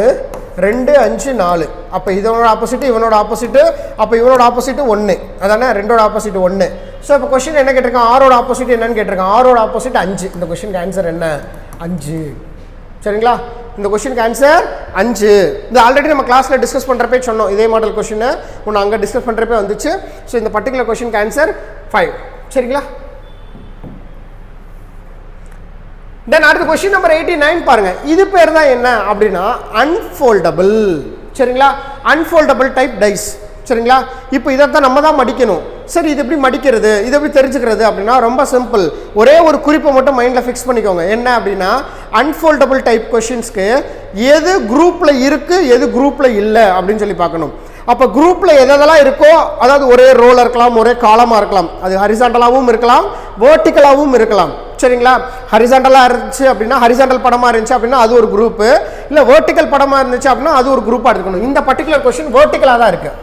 2 5 4 அப்போ இதனோட ஆப்போசிட்டு இவனோட ஆப்போசிட்டு அப்போ இவனோட ஆப்போசிட்டு 1 அதானே 2ஓட ஆப்போசிட் 1 ஸோ இப்போ கொஸ்டின் என்ன கேட்டிருக்கான் 6ஓட ஆப்போசிட் என்னன்னு கேட்டிருக்கான் 6ஓட ஆப்போசிட் 5 இந்த கொஸ்டினுக்கு ஆன்சர் என்ன 5 சரிங்களா இந்த கொஸ்டினுக்கு ஆன்சர் 5 இது ஆல்ரெடி நம்ம கிளாஸில் டிஸ்கஸ் பண்ணுறப்பே சொன்னோம் இதே மாடல் கொஸ்டின் ஒன்று அங்கே டிஸ்கஸ் பண்ணுறப்பே வந்துச்சு ஸோ இந்த பர்டிகுலர் கொஸ்டினுக்கு ஆன்சர் 5 சரிங்களா தென் அடுத்த கொஸ்டின் நம்பர் 89 பாருங்க இது பேர் தான் என்ன அப்படின்னா அன்ஃபோல்டபிள் சரிங்களா அன்ஃபோல்டபிள் டைப் டைஸ் சரிங்களா இப்போ இதைத்தான் நம்ம தான் மடிக்கணும் சரி இது எப்படி மடிக்கிறது இது எப்படி தெரிஞ்சுக்கிறது அப்படின்னா ரொம்ப சிம்பிள் ஒரே ஒரு குறிப்பை மட்டும் மைண்டில் ஃபிக்ஸ் பண்ணிக்கோங்க என்ன அப்படின்னா அன்ஃபோல்டபிள் டைப் கொஸ்டின்ஸ்க்கு எது குரூப்பில் இருக்குது எது குரூப்பில் இல்லை அப்படின்னு சொல்லி பார்க்கணும் அப்போ குரூப்பில் எதெல்லாம் இருக்கோ அதாவது ஒரே ரோல் இருக்கலாம் ஒரே காலமாக இருக்கலாம் அது ஹரிசாண்டலாகவும் இருக்கலாம் வேர்ட்டிக்கலாகவும் இருக்கலாம் சரிங்களா ஹரிசாண்டலாக இருந்துச்சு அப்படின்னா ஹரிசாண்டல் படமாக இருந்துச்சு அப்படின்னா அது ஒரு குரூப்பு இல்லை வேர்ட்டிக்கல் படமாக இருந்துச்சு அப்படின்னா அது ஒரு குரூப்பாக இருக்கணும் இந்த பர்டிகுலர் கொஸ்டின் வேர்ட்டிக்கலாக தான் இருக்குது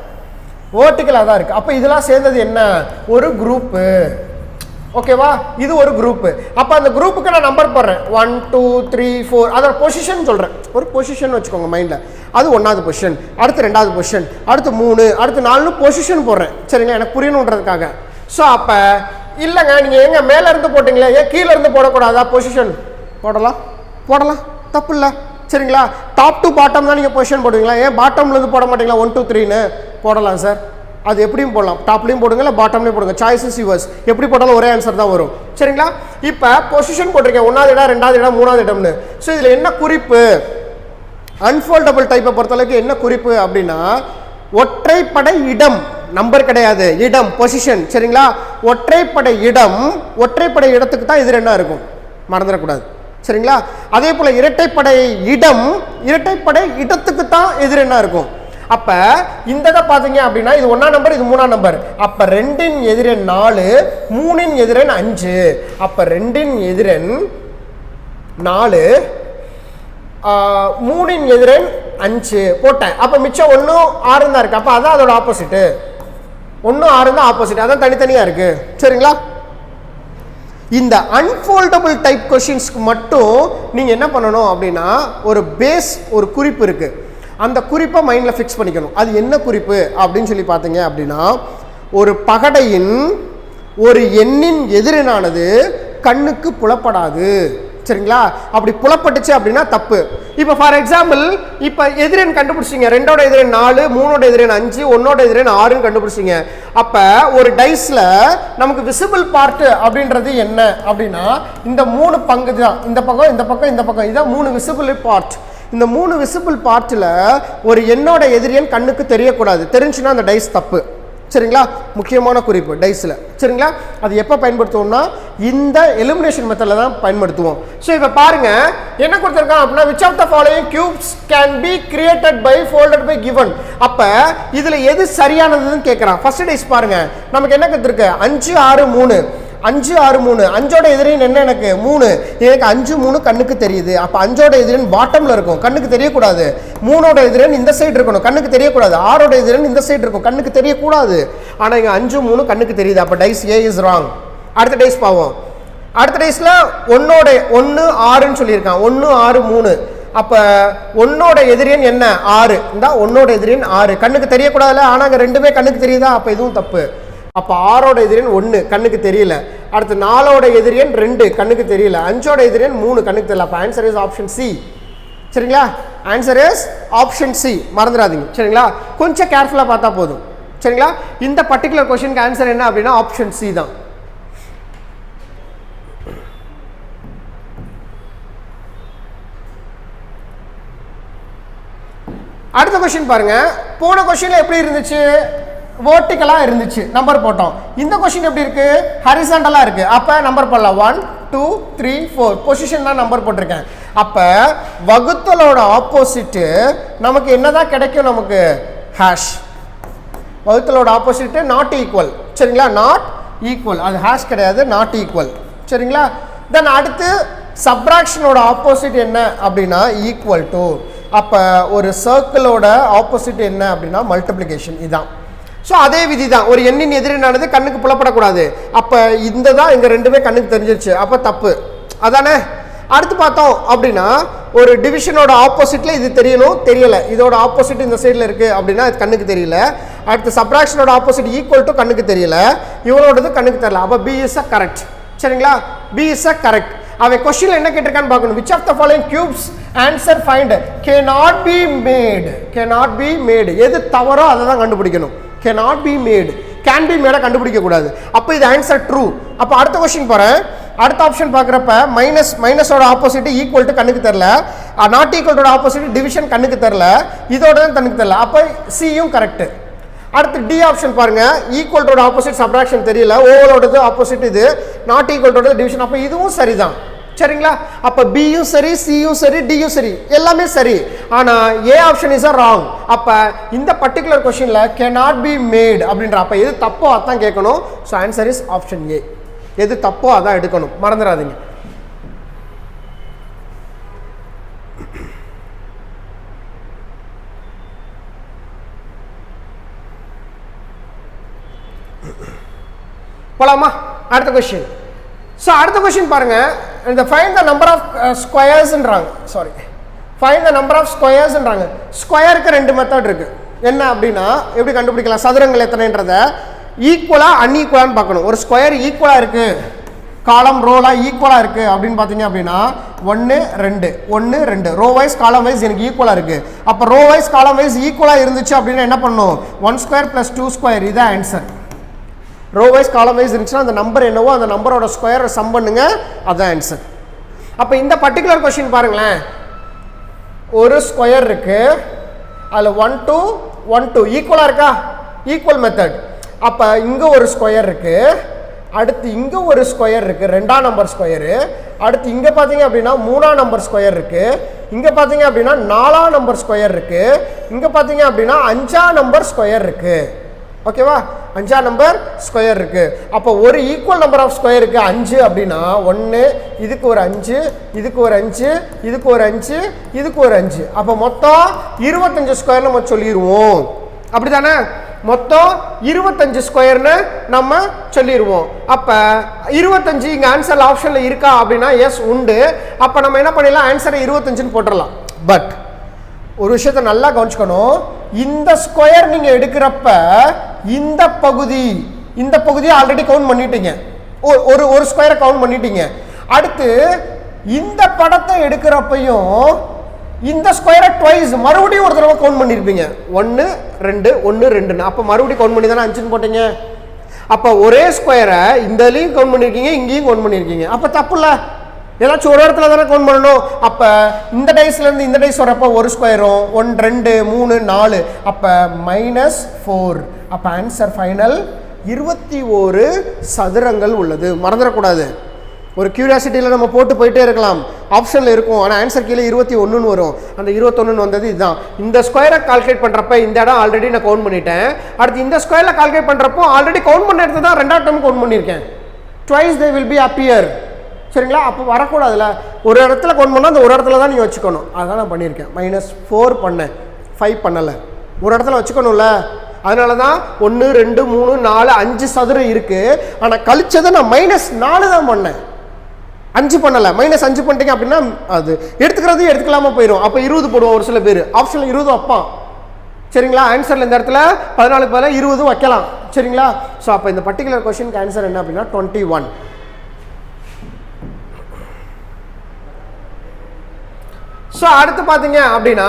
வேர்ட்டிக்கலாக தான் இருக்குது அப்போ இதெல்லாம் சேர்ந்தது என்ன ஒரு குரூப்பு ஓகேவா இது ஒரு குரூப்பு அப்போ அந்த குரூப்புக்கு நான் நம்பர் போடுறேன் 1 2 3 4 அதோட பொசிஷன் சொல்கிறேன் ஒரு பொசிஷன் வச்சுக்கோங்க மைண்டில் அது 1வது பொசிஷன் அடுத்து 2வது பொசிஷன் அடுத்து 3 அடுத்து 4 பொசிஷன் போடுறேன் சரிங்களா எனக்கு புரியணுன்றதுக்காக ஸோ அப்போ இல்லைங்க நீங்கள் எங்க மேலே இருந்து போட்டிங்களே ஏன் கீழே இருந்து போடக்கூடாதா பொசிஷன் போடலாம் தப்பு இல்லை சரிங்களா டாப் டு பாட்டம் தான் நீங்கள் பொசிஷன் போடுவீங்களா ஏன் பாட்டம்லேருந்து போட மாட்டீங்களா 1 2 3ன்னு போடலாம் சார் அது எப்படியும் போடலாம் டாப்லையும் போடுங்க இல்லை பாட்டம்லையும் போடுங்க சாய்ஸ் இஸ் யுவர்ஸ் எப்படி போட்டாலும் ஒரே ஆன்சர் தான் வரும் சரிங்களா இப்போ பொசிஷன் போட்டிருக்கேன் 1வது இடம் 2வது இடம் 3வது இடம்னு ஸோ இதில் என்ன குறிப்பு அன்ஃபோல்டபிள் டைப்பை பொறுத்தளவுக்கு என்ன குறிப்பு அப்படின்னா ஒற்றைப்படை இடம் நம்பர் கிடையாது இடம் பொசிஷன் சரிங்களா ஒற்றைப்படை இடத்துக்கு தான் எதிர் என்ன இருக்கும் மறந்துடக்கூடாது சரிங்களா அதே போல இரட்டைப்படை இடத்துக்கு தான் எதிர் என்ன இருக்கும் அப்ப இந்த பாத்தீங்க அப்படின்னா இது 1ஆம் நம்பர் இது 3ஆம் நம்பர் அப்ப 2இன் எதிரன் 4 3இன் எதிரன் 5 அப்ப 2இன் எதிரன் 4 3இன் எதிரன் 5 போட்டேன் அப்ப மிச்சம் 1 6 தான் இருக்கு அப்ப அதான் அதோட ஆப்போசிட் 1 6 தான் ஆப்போசிட் அதான் தனித்தனியா இருக்கு சரிங்களா இந்த அன்ஃபோல்டபிள் டைப் கொஸ்டின்ஸ்க்கு மட்டும் நீங்க என்ன பண்ணணும் அப்படின்னா ஒரு பேஸ் ஒரு குறிப்பு இருக்கு அந்த குறிப்பை மைண்டில் ஃபிக்ஸ் பண்ணிக்கணும் அது என்ன குறிப்பு அப்படின்னு சொல்லி பார்த்தீங்க அப்படின்னா ஒரு பகடையின் ஒரு எண்ணின் எதிரனானது கண்ணுக்கு புலப்படாது சரிங்களா அப்படி புலப்பட்டுச்சு அப்படின்னா தப்பு இப்போ ஃபார் எக்ஸாம்பிள் இப்போ எதிரன் கண்டுபிடிச்சிங்க 2ஓட எதிரன் 4 3ஓட எதிரன் 5 1ஓட எதிரன் 6ன்னு கண்டுபிடிச்சிங்க அப்போ ஒரு டைஸில் நமக்கு விசிபிள் பார்ட்டு அப்படின்றது என்ன அப்படின்னா இந்த 3 பங்கு தான் இந்த பக்கம் இதான் 3 விசிபிள் பார்ட் இந்த 3 விசிபிள் பார்ட்டில் ஒரு எண்ணோட எதிரியன் கண்ணுக்கு தெரியக்கூடாது தெரிஞ்சுன்னா அந்த டைஸ் தப்பு சரிங்களா முக்கியமான குறிப்பு டைஸில் சரிங்களா அது எப்போ பயன்படுத்துவோம்னா இந்த எலிமினேஷன் மெத்தடில் தான் பயன்படுத்துவோம் ஸோ இப்போ பாருங்க என்ன கொடுத்துருக்கான் அப்படின்னா which of the following cubes can be created by folded by given அப்போ இதில் எது சரியானதுன்னு கேட்குறான் ஃபர்ஸ்ட் டைஸ் பாருங்க நமக்கு என்ன கொடுத்துருக்கு 5 6 3 5 6 3 5ஓட எதிரின் என்ன எனக்கு 3 எனக்கு 5 3 கண்ணுக்கு தெரியுது அப்ப 5ஓட எதிரின் பாட்டம்ல இருக்கும் கண்ணுக்கு தெரியக்கூடாது 3ஓட எதிரின் இந்த சைடு இருக்கணும் கண்ணுக்கு தெரியக்கூடாது 6ஓட எதிரின் இந்த சைடு இருக்கும் கண்ணுக்கு தெரியக்கூடாது ஆனா இங்க 5 3 கண்ணுக்கு தெரியுது அப்ப டைஸ் A இஸ் ராங் அடுத்த டைஸ் பாவோம் அடுத்த டைஸ்ல 1 6 ன்னு சொல்லியிருக்கான் 1 6 3 அப்ப 1ஓட எதிரின் என்ன 6 இந்த 1ஓட எதிரின் 6 கண்ணுக்கு தெரியக்கூடாதுல ஆனா அங்க ரெண்டுமே கண்ணுக்கு தெரியுதா அப்ப இதுவும் தப்பு அப்ப 6ஓட எதிரின் 1 கண்ணுக்கு தெரியல அடுத்து 4ஓட எதிரின் 2 கண்ணுக்கு தெரியல 5ஓட எதிரின் 3 கண்ணுக்கு தெரியல அப்ப ஆன்சர் இஸ் ஆப்ஷன் சி சரிங்களா ஆன்சர் இஸ் ஆப்ஷன் சி மறந்துடாதீங்க சரிங்களா கொஞ்சம் கேர்ஃபுல்லா பார்த்தா போதும் சரிங்களா இந்த பர்టిక్యులர் क्वेश्चनக்கு ஆன்சர் என்ன அப்படினா ஆப்ஷன் சி தான் அடுத்த क्वेश्चन பாருங்க போன क्वेश्चनல எப்படி இருந்துச்சு வெர்டிகலா இருந்துச்சு நம்பர் போட்டோம் இந்த क्वेश्चन எப்படி இருக்கு ஹரிசாண்டலா இருக்கு அப்ப நம்பர் போடலாம் 1 2 3 4 பொசிஷன் தான் நம்பர் போட்டிருக்கேன் அப்ப வகுத்தலோட ஆப்போசிட் நமக்கு என்னதான் கிடைக்கும் நமக்கு ஹாஷ் வகுத்தலோட ஆப்போசிட் நாட் ஈக்குவல் சரிங்களா நாட் ஈக்குவல் அது ஹாஷ் கிடையாது நாட் ஈக்குவல் சரிங்களா தென் அடுத்து சப்ட்ராக்ஷனோட ஆப்போசிட் என்ன அப்படினா ஈக்குவல் டு அப்ப ஒரு சர்க்கிளோட ஆப்போசிட் என்ன அப்படினா மல்டிப்ளிகேஷன் இதான் சோ அதே விதி தான் ஒரு எண்ணின் எதிரினானது கண்ணுக்கு புலப்படக்கூடாது அப்ப இந்த தான் இங்க ரெண்டுமே கண்ணுக்கு தெரிஞ்சிருச்சு அப்ப தப்பு அதானே அடுத்து பார்த்தோம் அப்படினா ஒரு டிவிஷனோட ஆப்போசிட்ல இது தெரியணும் தெரியல இதோட ஆப்போசிட் இந்த சைடுல இருக்கு அப்படினா இது கண்ணுக்கு தெரியல அடுத்து சப்ட்ராக்ஷனோட ஆப்போசிட் ஈக்குவல் டு கண்ணுக்கு தெரியல இவளோடது கண்ணுக்கு தெரியல அப்ப B is a correct சரிங்களா B is a correct அவன் क्वेश्चनல என்ன கேட்டிருக்கான்னு பார்க்கணும் which of the following cubes answer find cannot be made எது தவறோ அதை தான் கண்டுபிடிக்கணும் cannot be made can be made கண்டுபிடிக்க கூடாது அப்ப இது ஆன்சர் ட்ரூ அப்ப அடுத்த क्वेश्चन பாறேன் அடுத்த ஆப்ஷன் பார்க்கறப்ப மைனஸோட ஆப்போசிட் ஈக்குவல் டு கண்ணுக்கு தெரியல not equal to opposite division கண்ணுக்கு தெரியல இதோட தான் கண்ணுக்கு தெரியல அப்ப C யும் கரெக்ட் அடுத்து டி ஆப்ஷன் பாருங்க ஈக்குவல் டு ஆப்போசிட் சப்ட்ராக்ஷன் தெரியல ஓவரோடது ஆப்போசிட் இது நாட் ஈக்குவல் டு டிவிஷன் அப்ப இதுவும் சரிதான் சரிங்களா அப்ப B யும் சரி C யும் சரி D யும் சரி எல்லாமே சரி ஆனா A ஆப்ஷன் இஸ் wrong அப்ப இந்த பர்టిక్యులர் क्वेश्चनல cannot be made அப்படின்ற அப்ப எது தப்போ அதான் கேட்கணும் so answer is option A எது தப்போ அதான் எடுக்கணும் மறந்துடாதீங்க போலாமா அடுத்த क्वेश्चन சோ அடுத்த क्वेश्चन பாருங்க இந்த find the number of squares ன்றாங்க sorry find the number of squares ன்றாங்க ஸ்கொயருக்கு ரெண்டு மெத்தட் இருக்கு என்ன அப்படினா எப்படி கண்டுபிடிக்கலாம் சதுரங்கள் எத்தனைன்றத ஈக்குவலா அன்ஈக்குவலான்னு பார்க்கணும் ஒரு ஸ்கொயர் ஈக்குவலா இருக்கு காலம் ரோலா ஈக்குவலா இருக்கு அப்படினு பாத்தீங்க அப்படினா 1 2 1 2 ரோ வைஸ் காலம் வைஸ் எனக்கு ஈக்குவலா இருக்கு அப்ப ரோ வைஸ் காலம் வைஸ் ஈக்குவலா இருந்துச்சு அப்படினா என்ன பண்ணனும் 1 ஸ்கொயர் + 2 ஸ்கொயர் இது ஆன்சர் ரோ வைஸ் காலம் வைஸ் இருந்துச்சுனா அந்த நம்பர் என்னவோ அந்த நம்பரோட ஸ்கொயரை சம் பண்ணுங்க அதான் ஆன்சர் அப்ப இந்த பர்టిక్యులர் क्वेश्चन பாருங்களேன் ஒரு ஸ்கொயர் இருக்கு அதுல 1 2 1 2 ஈக்குவலா இருக்கா ஈக்குவல் மெத்தட் அப்ப இங்க ஒரு ஸ்கொயர் இருக்கு அடுத்து இங்க ஒரு ஸ்கொயர் இருக்கு ரெண்டாம் நம்பர் ஸ்கொயர் அடுத்து இங்க பாத்தீங்க அப்படினா மூணாம் நம்பர் ஸ்கொயர் இருக்கு இங்க பாத்தீங்க அப்படினா நாலாம் நம்பர் ஸ்கொயர் இருக்கு இங்க பாத்தீங்க அப்படினா அஞ்சாம் நம்பர் ஸ்கொயர் இருக்கு ஓகேவா அஞ்சாம் நம்பர் ஸ்கொயர் இருக்கு அப்ப ஒரு ஈக்குவல் நம்பர் ஆஃப் ஸ்கொயருக்கு 5 அப்படினா 1 இதுக்கு ஒரு 5 இதுக்கு ஒரு 5 இதுக்கு ஒரு 5 இதுக்கு ஒரு 5 அப்ப மொத்தம் 25 ஸ்கொயர் நம்ம சொல்லிடுவோம் அப்படிதானே மொத்தம் 25 ஸ்கொயர்னு நம்ம சொல்லிடுவோம் அப்ப 25 இங்க ஆன்சர் ஆப்ஷன்ல இருக்கா அப்படினா எஸ் உண்டு அப்ப நம்ம என்ன பண்ணிடலாம் ஆன்சரை 25 ன்னு போட்டுறலாம் பட் ஒரு விஷயத்தை நல்லா கவனிச்சுக்கணும் இந்த ஸ்கொயர் நீங்க எடுக்கிறப்ப இந்த பகுதி ஆல்ரெடி கவுண்ட் பண்ணிட்டீங்க ஒரு ஸ்கொயரை கவுண்ட் பண்ணிட்டீங்க அடுத்து இந்த படத்தை எடுக்கிறப்பையும் இந்த ஸ்கொயரை ட்வைஸ் மறுபடியும் ஒரு தடவை கவுண்ட் பண்ணிருப்பீங்க 1 2 1 2 அப்ப மறுபடியும் கவுண்ட் பண்ணி தானே 5 போட்டீங்க அப்ப ஒரே ஸ்கொயரை இந்தலயும் கவுண்ட் பண்ணிருக்கீங்க இங்கேயும் கவுண்ட் பண்ணிருக்கீங்க அப்ப தப்பு இல்ல ஏதாச்சும் ஒரு இடத்துல தானே கவுண்ட் பண்ணணும் அப்ப இந்த டைஸ்ல இருந்து இந்த டைஸ் வரப்ப ஒரு ஸ்கொயரும் 1 2 3 4 அப்ப -4 அப்ப ஆன்சர் ஃபைனல் 21 சதுரங்கள் உள்ளது மறந்துடக்கூடாது ஒரு கியூரியாசிட்டியில நம்ம போட்டு போயிட்டே இருக்கலாம் ஆப்ஷன்ல இருக்கும் ஆனா ஆன்சர் கீழே 21 ன்னு வரும் அந்த 21 வந்தது இதுதான் இந்த ஸ்கொயரை கால்குலேட் பண்றப்ப இந்த இடம் ஆல்ரெடி நான் கவுண்ட் பண்ணிட்டேன் அடுத்து இந்த ஸ்கொயர்ல கால்குலேட் பண்றப்போ ஆல்ரெடி கவுண்ட் பண்ண இடத்துல தான் ரெண்டாவது டைம் கவுண்ட் பண்ணிருக்கேன் twice they will be appear. சரிங்களா? அப்போ வரக்கூடாதுல. ஒரு இடத்துல கவுண்ட் பண்ணால் அந்த ஒரு இடத்துல தான் நீங்கள் வச்சுக்கணும். அதான் நான் பண்ணியிருக்கேன். -4 பண்ணேன், 5 பண்ணலை. ஒரு இடத்துல வச்சுக்கணும்ல. அதனால தான் 1 2 3 4 5 சதுரம் இருக்குது. ஆனால் கழிச்சதை நான் -4 தான் பண்ணேன், 5 பண்ணலை. -5 பண்ணிட்டீங்க அப்படின்னா அது எடுத்துக்கிறது எடுத்துக்கலாமல் போயிடும். அப்போ 20 போடுவோம் ஒரு சில பேர். ஆப்ஷனில் 20 வைப்பான். சரிங்களா? ஆன்சரில் இந்த இடத்துல 14 பதில் 20 வைக்கலாம். சரிங்களா? ஸோ அப்போ இந்த பர்டிகுலர் கொஸ்டினுக்கு ஆன்சர் என்ன அப்படின்னா 21. ஸோ அடுத்து பார்த்தீங்க அப்படின்னா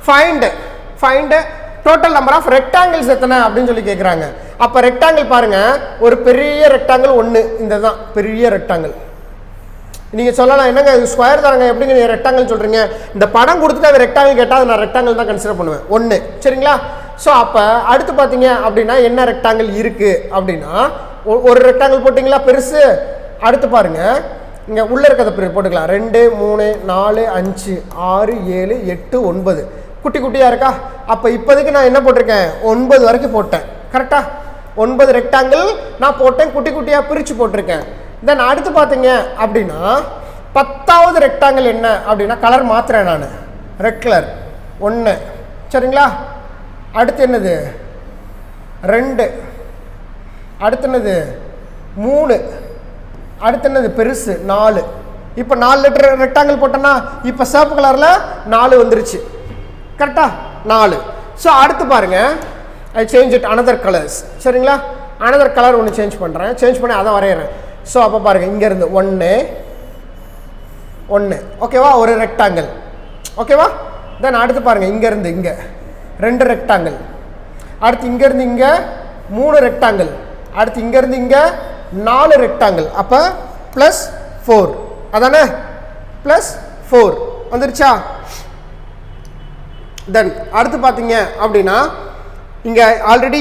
find total number of rectangles எத்தனை அப்படின்னு சொல்லி கேட்குறாங்க. அப்போ ரெக்டாங்கிள் பாருங்கள், ஒரு பெரிய ரெக்டாங்கிள் 1, இந்த தான் பெரிய ரெக்டாங்கிள். நீங்கள் சொல்லலாம், என்னங்க ஸ்கொயர் தரங்க, எப்படிங்க நீங்கள் ரெக்டாங்கிள் சொல்கிறீங்க? இந்த படம் கொடுத்துட்டு அது ரெக்டாங்கிள் கேட்டால் அது நான் ரெக்டாங்கிள் தான் கன்சிடர் பண்ணுவேன். 1. சரிங்களா? ஸோ அப்போ அடுத்து பார்த்தீங்க அப்படின்னா என்ன ரெக்டாங்கிள் இருக்குது அப்படின்னா, ஒரு ரெக்டாங்கிள் போட்டிங்களா பெருசு. அடுத்து பாருங்கள், இங்கே உள்ளே இருக்கிறத போட்டுக்கலாம். 2 3 4 5 6 7 8 9 குட்டி குட்டியாக இருக்கா? அப்போ இப்போதைக்கு நான் என்ன போட்டிருக்கேன், 9 வரைக்கும் போட்டேன். கரெக்டாக 9 ரெக்டாங்கிள் நான் போட்டேன், குட்டி குட்டியாக பிரித்து போட்டிருக்கேன். தென் அடுத்து பார்த்தீங்க அப்படின்னா 10வது ரெக்டாங்கிள் என்ன அப்படின்னா, கலர் மாற்றுறேன் நான், ரெட் கலர் 1. சரிங்களா? அடுத்து என்னது 2, அடுத்து என்னது 3, அடுத்து என்னது பெருசு 4. இப்போ 4 லிட்டர் ரெக்டாங்கிள் போட்டோன்னா இப்போ சிவப்பு கலரில் 4 வந்துருச்சு. கரெக்டாக 4. ஸோ அடுத்து பாருங்கள், I change it another colours. சரிங்களா? அனதர் கலர் ஒன்று சேஞ்ச் பண்ணுறேன், சேஞ்ச் பண்ணி அதை வரைகிறேன். ஸோ அப்போ பாருங்கள், இங்கேருந்து 1 ஓகேவா, ஒரு ரெக்டாங்கிள். ஓகேவா? தென் அடுத்து பாருங்கள், இங்கேருந்து இங்கே 2 ரெக்டாங்கிள். அடுத்து இங்கேருந்து இங்கே 3 ரெக்டாங்கிள். அடுத்து இங்கேருந்து இங்கே 4 ரெக்டாங்கிள். அப்போ +4 அதானே, +4 வந்துருச்சா? தென் அடுத்து பார்த்தீங்க அப்படின்னா இங்கே ஆல்ரெடி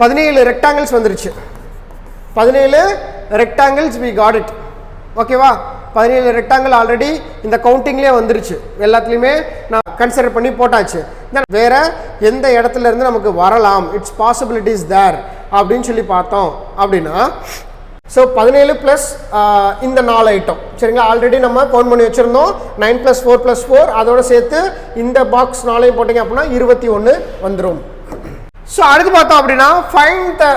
17 ரெக்டாங்கிள்ஸ் வந்துருச்சு. 17 ரெக்டாங்கிள்ஸ் வி காட் இட். ஓகேவா? 17 ரெக்டாங்கிள் ஆல்ரெடி இந்த கவுண்டிங்லேயே வந்துருச்சு. எல்லாத்துலேயுமே நான் கன்சிடர் பண்ணி போட்டாச்சு. தென் வேறு எந்த இடத்துல இருந்து நமக்கு வரலாம், இட்ஸ் பாசிபிலிட்டிஸ் தேர் அப்படின்னு சொல்லி பார்த்தோம் அப்படின்னா, ஸோ 17 ப்ளஸ் இந்த 4 ஐட்டம். சரிங்களா? ஆல்ரெடி நம்ம கவுண்ட் பண்ணி வச்சுருந்தோம். 9 + 4 + 4 அதோட சேர்த்து இந்த பாக்ஸ் 4ஐயும் போட்டிங்க அப்படின்னா 21 வந்துடும். ஸோ அடுத்து பார்த்தோம் அப்படின்னா find the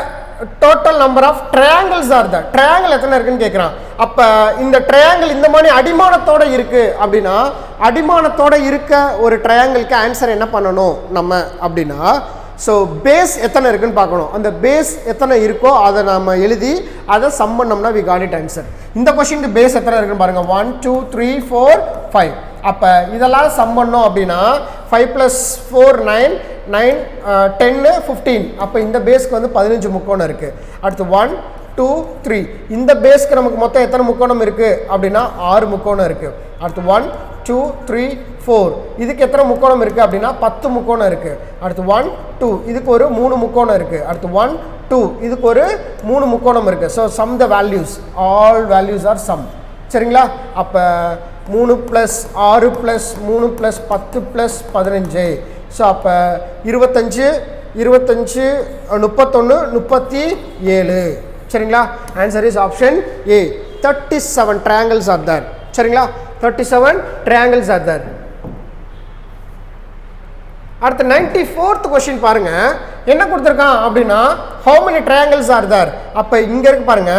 total number of triangles are the. Triangle எத்தனை இருக்குன்னு கேட்குறான். அப்போ இந்த ட்ரையாங்கிள் இந்த மாதிரி அடிமானத்தோடு இருக்குது அப்படின்னா, அடிமானத்தோடு இருக்க ஒரு ட்ரையாங்கிளுக்கு ஆன்சர் என்ன பண்ணணும் நம்ம அப்படின்னா, ஸோ பேஸ் எத்தனை இருக்குன்னு பார்க்கணும். அந்த பேஸ் எத்தனை இருக்கோ அதை நம்ம எழுதி அதை சம் பண்ணோம்னா வி காட் இட் ஆன்சர். இந்த கொஸ்டினுக்கு பேஸ் எத்தனை இருக்குன்னு பாருங்கள், 1 2 3 4 5. அப்போ இதெல்லாம் சம் பண்ணோம் அப்படின்னா 5 + 4 9 9 10 15. அப்போ இந்த பேஸ்க்கு வந்து 15 முக்கோணம் இருக்குது. அடுத்து 1 2 3. இந்த பேஸ்க்கு நமக்கு மொத்தம் எத்தனை முக்கோணம் இருக்குது அப்படின்னா 6 முக்கோணம் இருக்குது. அடுத்து 1 2 3 4. இதுக்கு எத்தனை முக்கோணம் இருக்குது அப்படின்னா 10 முக்கோணம் இருக்குது. அடுத்து 1 2. இதுக்கு ஒரு 3 முக்கோணம் இருக்குது. அடுத்து 1 2. இதுக்கு ஒரு 3 முக்கோணம் இருக்குது. So sum the values, all values are sum. சரிங்களா? அப்போ 3 + 6 + 3 + 10 + 15. ஸோ அப்போ 25 25 31 37. சரிங்களா? Answer is option A. 37 triangles are there. சரிங்களா? 37 triangles are there. அடுத்து 94th கொஸ்டின் பாருங்க, என்ன கொடுத்துருக்கான் அப்படின்னா how many triangles are there. அப்போ இங்கே இருக்கு பாருங்க,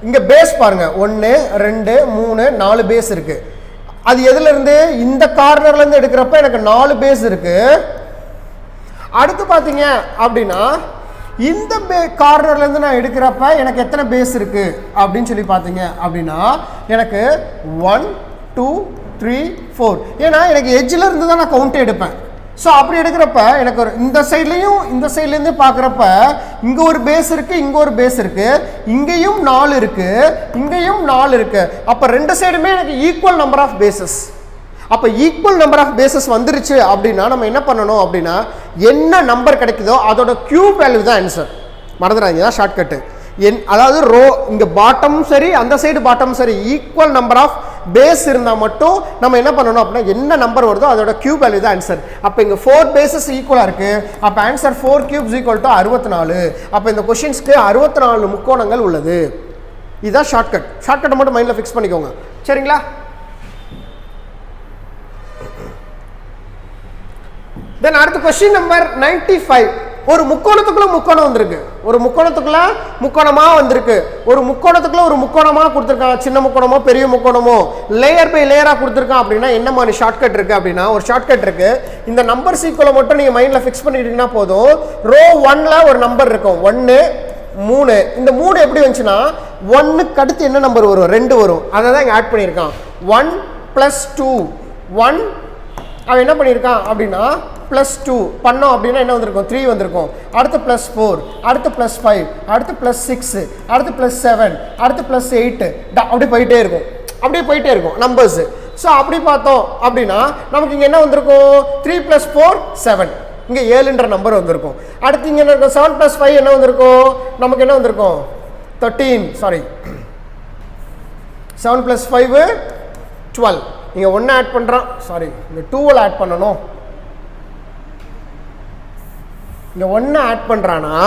இங்கே பேஸ் பாருங்க 1 2 3 4 பேஸ் இருக்கு. அது எதுலேருந்து, இந்த கார்னர்லேருந்து எடுக்கிறப்ப எனக்கு 4 பேஸ் இருக்கு. அடுத்து பார்த்தீங்க அப்படின்னா இந்த கார்னர்லேருந்து நான் எடுக்கிறப்ப எனக்கு எத்தனை பேஸ் இருக்குது அப்படின்னு சொல்லி பார்த்தீங்க அப்படின்னா எனக்கு 1 2 3 4. ஏன்னா எனக்கு எட்ஜில் இருந்து தான் நான் கவுண்ட் எடுப்பேன். ஸோ அப்படி எடுக்கிறப்ப எனக்கு ஒரு இந்த சைட்லேயும் இந்த சைட்லேருந்து பார்க்குறப்ப இங்கே ஒரு பேஸ் இருக்குது, இங்கே ஒரு பேஸ் இருக்குது, இங்கேயும் 4 இருக்குது, இங்கேயும் 4 இருக்குது. அப்போ ரெண்டு சைடுமே எனக்கு ஈக்குவல் நம்பர் ஆஃப் பேசஸ். அப்போ ஈக்குவல் நம்பர் ஆஃப் பேசஸ் வந்துருச்சு அப்படின்னா நம்ம என்ன பண்ணணும் அப்படின்னா, என்ன நம்பர் கிடைக்குதோ அதோட கியூப் வேல்யூ தான் ஆன்சர். மறந்துடாதீங்க, தான் ஷார்ட்கட்டு. அதாவது ரோ இங்கே பாட்டமும் சரி அந்த சைடு பாட்டமும் சரி ஈக்குவல் நம்பர் ஆஃப் பேஸ் இருந்தால் மட்டும் நம்ம என்ன பண்ணணும் அப்படின்னா, என்ன நம்பர் வருதோ அதோட கியூப் வேல்யூ தான் ஆன்சர். அப்போ இங்கே 4 பேசஸ் ஈக்குவலாக இருக்குது. அப்போ ஆன்சர் 4 cubes = 64. அப்போ இந்த கொஷின்ஸ்க்கு 64 முக்கோணங்கள் உள்ளது. இதுதான் ஷார்ட்கட். ஷார்ட்கட்டை மட்டும் மைண்டில் ஃபிக்ஸ் பண்ணிக்கோங்க. சரிங்களா? தென் அடுத்த கொஸ்டின் நம்பர் 95. ஒரு முக்கோணத்துக்குள்ள முக்கோணம் வந்திருக்கு. ஒரு முக்கோணத்துக்குள்ள முக்கோணமா வந்திருக்கு. ஒரு முக்கோணத்துக்குள்ள ஒரு முக்கோணமா கொடுத்துருக்காங்க. சின்ன முக்கோணமோ பெரிய முக்கோணமோ லேயர் பை லேயரா கொடுத்துருக்கான். அப்படின்னா என்ன மாதிரி ஷார்ட்கட் இருக்கு அப்படின்னா, ஒரு ஷார்ட்கட் இருக்கு. இந்த நம்பர் சீக்குவலை மட்டும் நீங்க மைண்ட்ல ஃபிக்ஸ் பண்ணிட்டீங்கன்னா போதும். ரோ 1ல ஒரு நம்பர் இருக்கும் 1 3. இந்த 3 எப்படி வந்துச்சுன்னா 1க்கு அடுத்து என்ன நம்பர் வரும்? 2 வரும். அதை தான் இங்க ஆட் பண்ணியிருக்கான். 1 + 2 1. அவன் என்ன பண்ணியிருக்கான் அப்படின்னா +2 பண்ணோம் அப்படின்னா என்ன வந்திருக்கும்? 3 வந்திருக்கும். அடுத்து +4, அடுத்து +5, அடுத்து +6, அடுத்து +7, அடுத்து +8, அப்படி போயிட்டே இருக்கும். அப்படியே போயிட்டே இருக்கும் நம்பர்ஸ். ஸோ அப்படி பார்த்தோம் அப்படின்னா நமக்கு இங்கே என்ன வந்திருக்கும்? 3 + 4 7. இங்கே 7ன்ற நம்பர் வந்திருக்கும். அடுத்து இங்கே என்ன இருக்கும்? 7 + 5 என்ன வந்திருக்கும்? நமக்கு என்ன வந்திருக்கும்? 13. சாரி, 7 + 5 12. இங்கே 1 ஆட் பண்ணுறான். சாரி, இந்த 2 ஆட் பண்ணணும். இங்கே 1 ஆட் பண்ணுறான்னா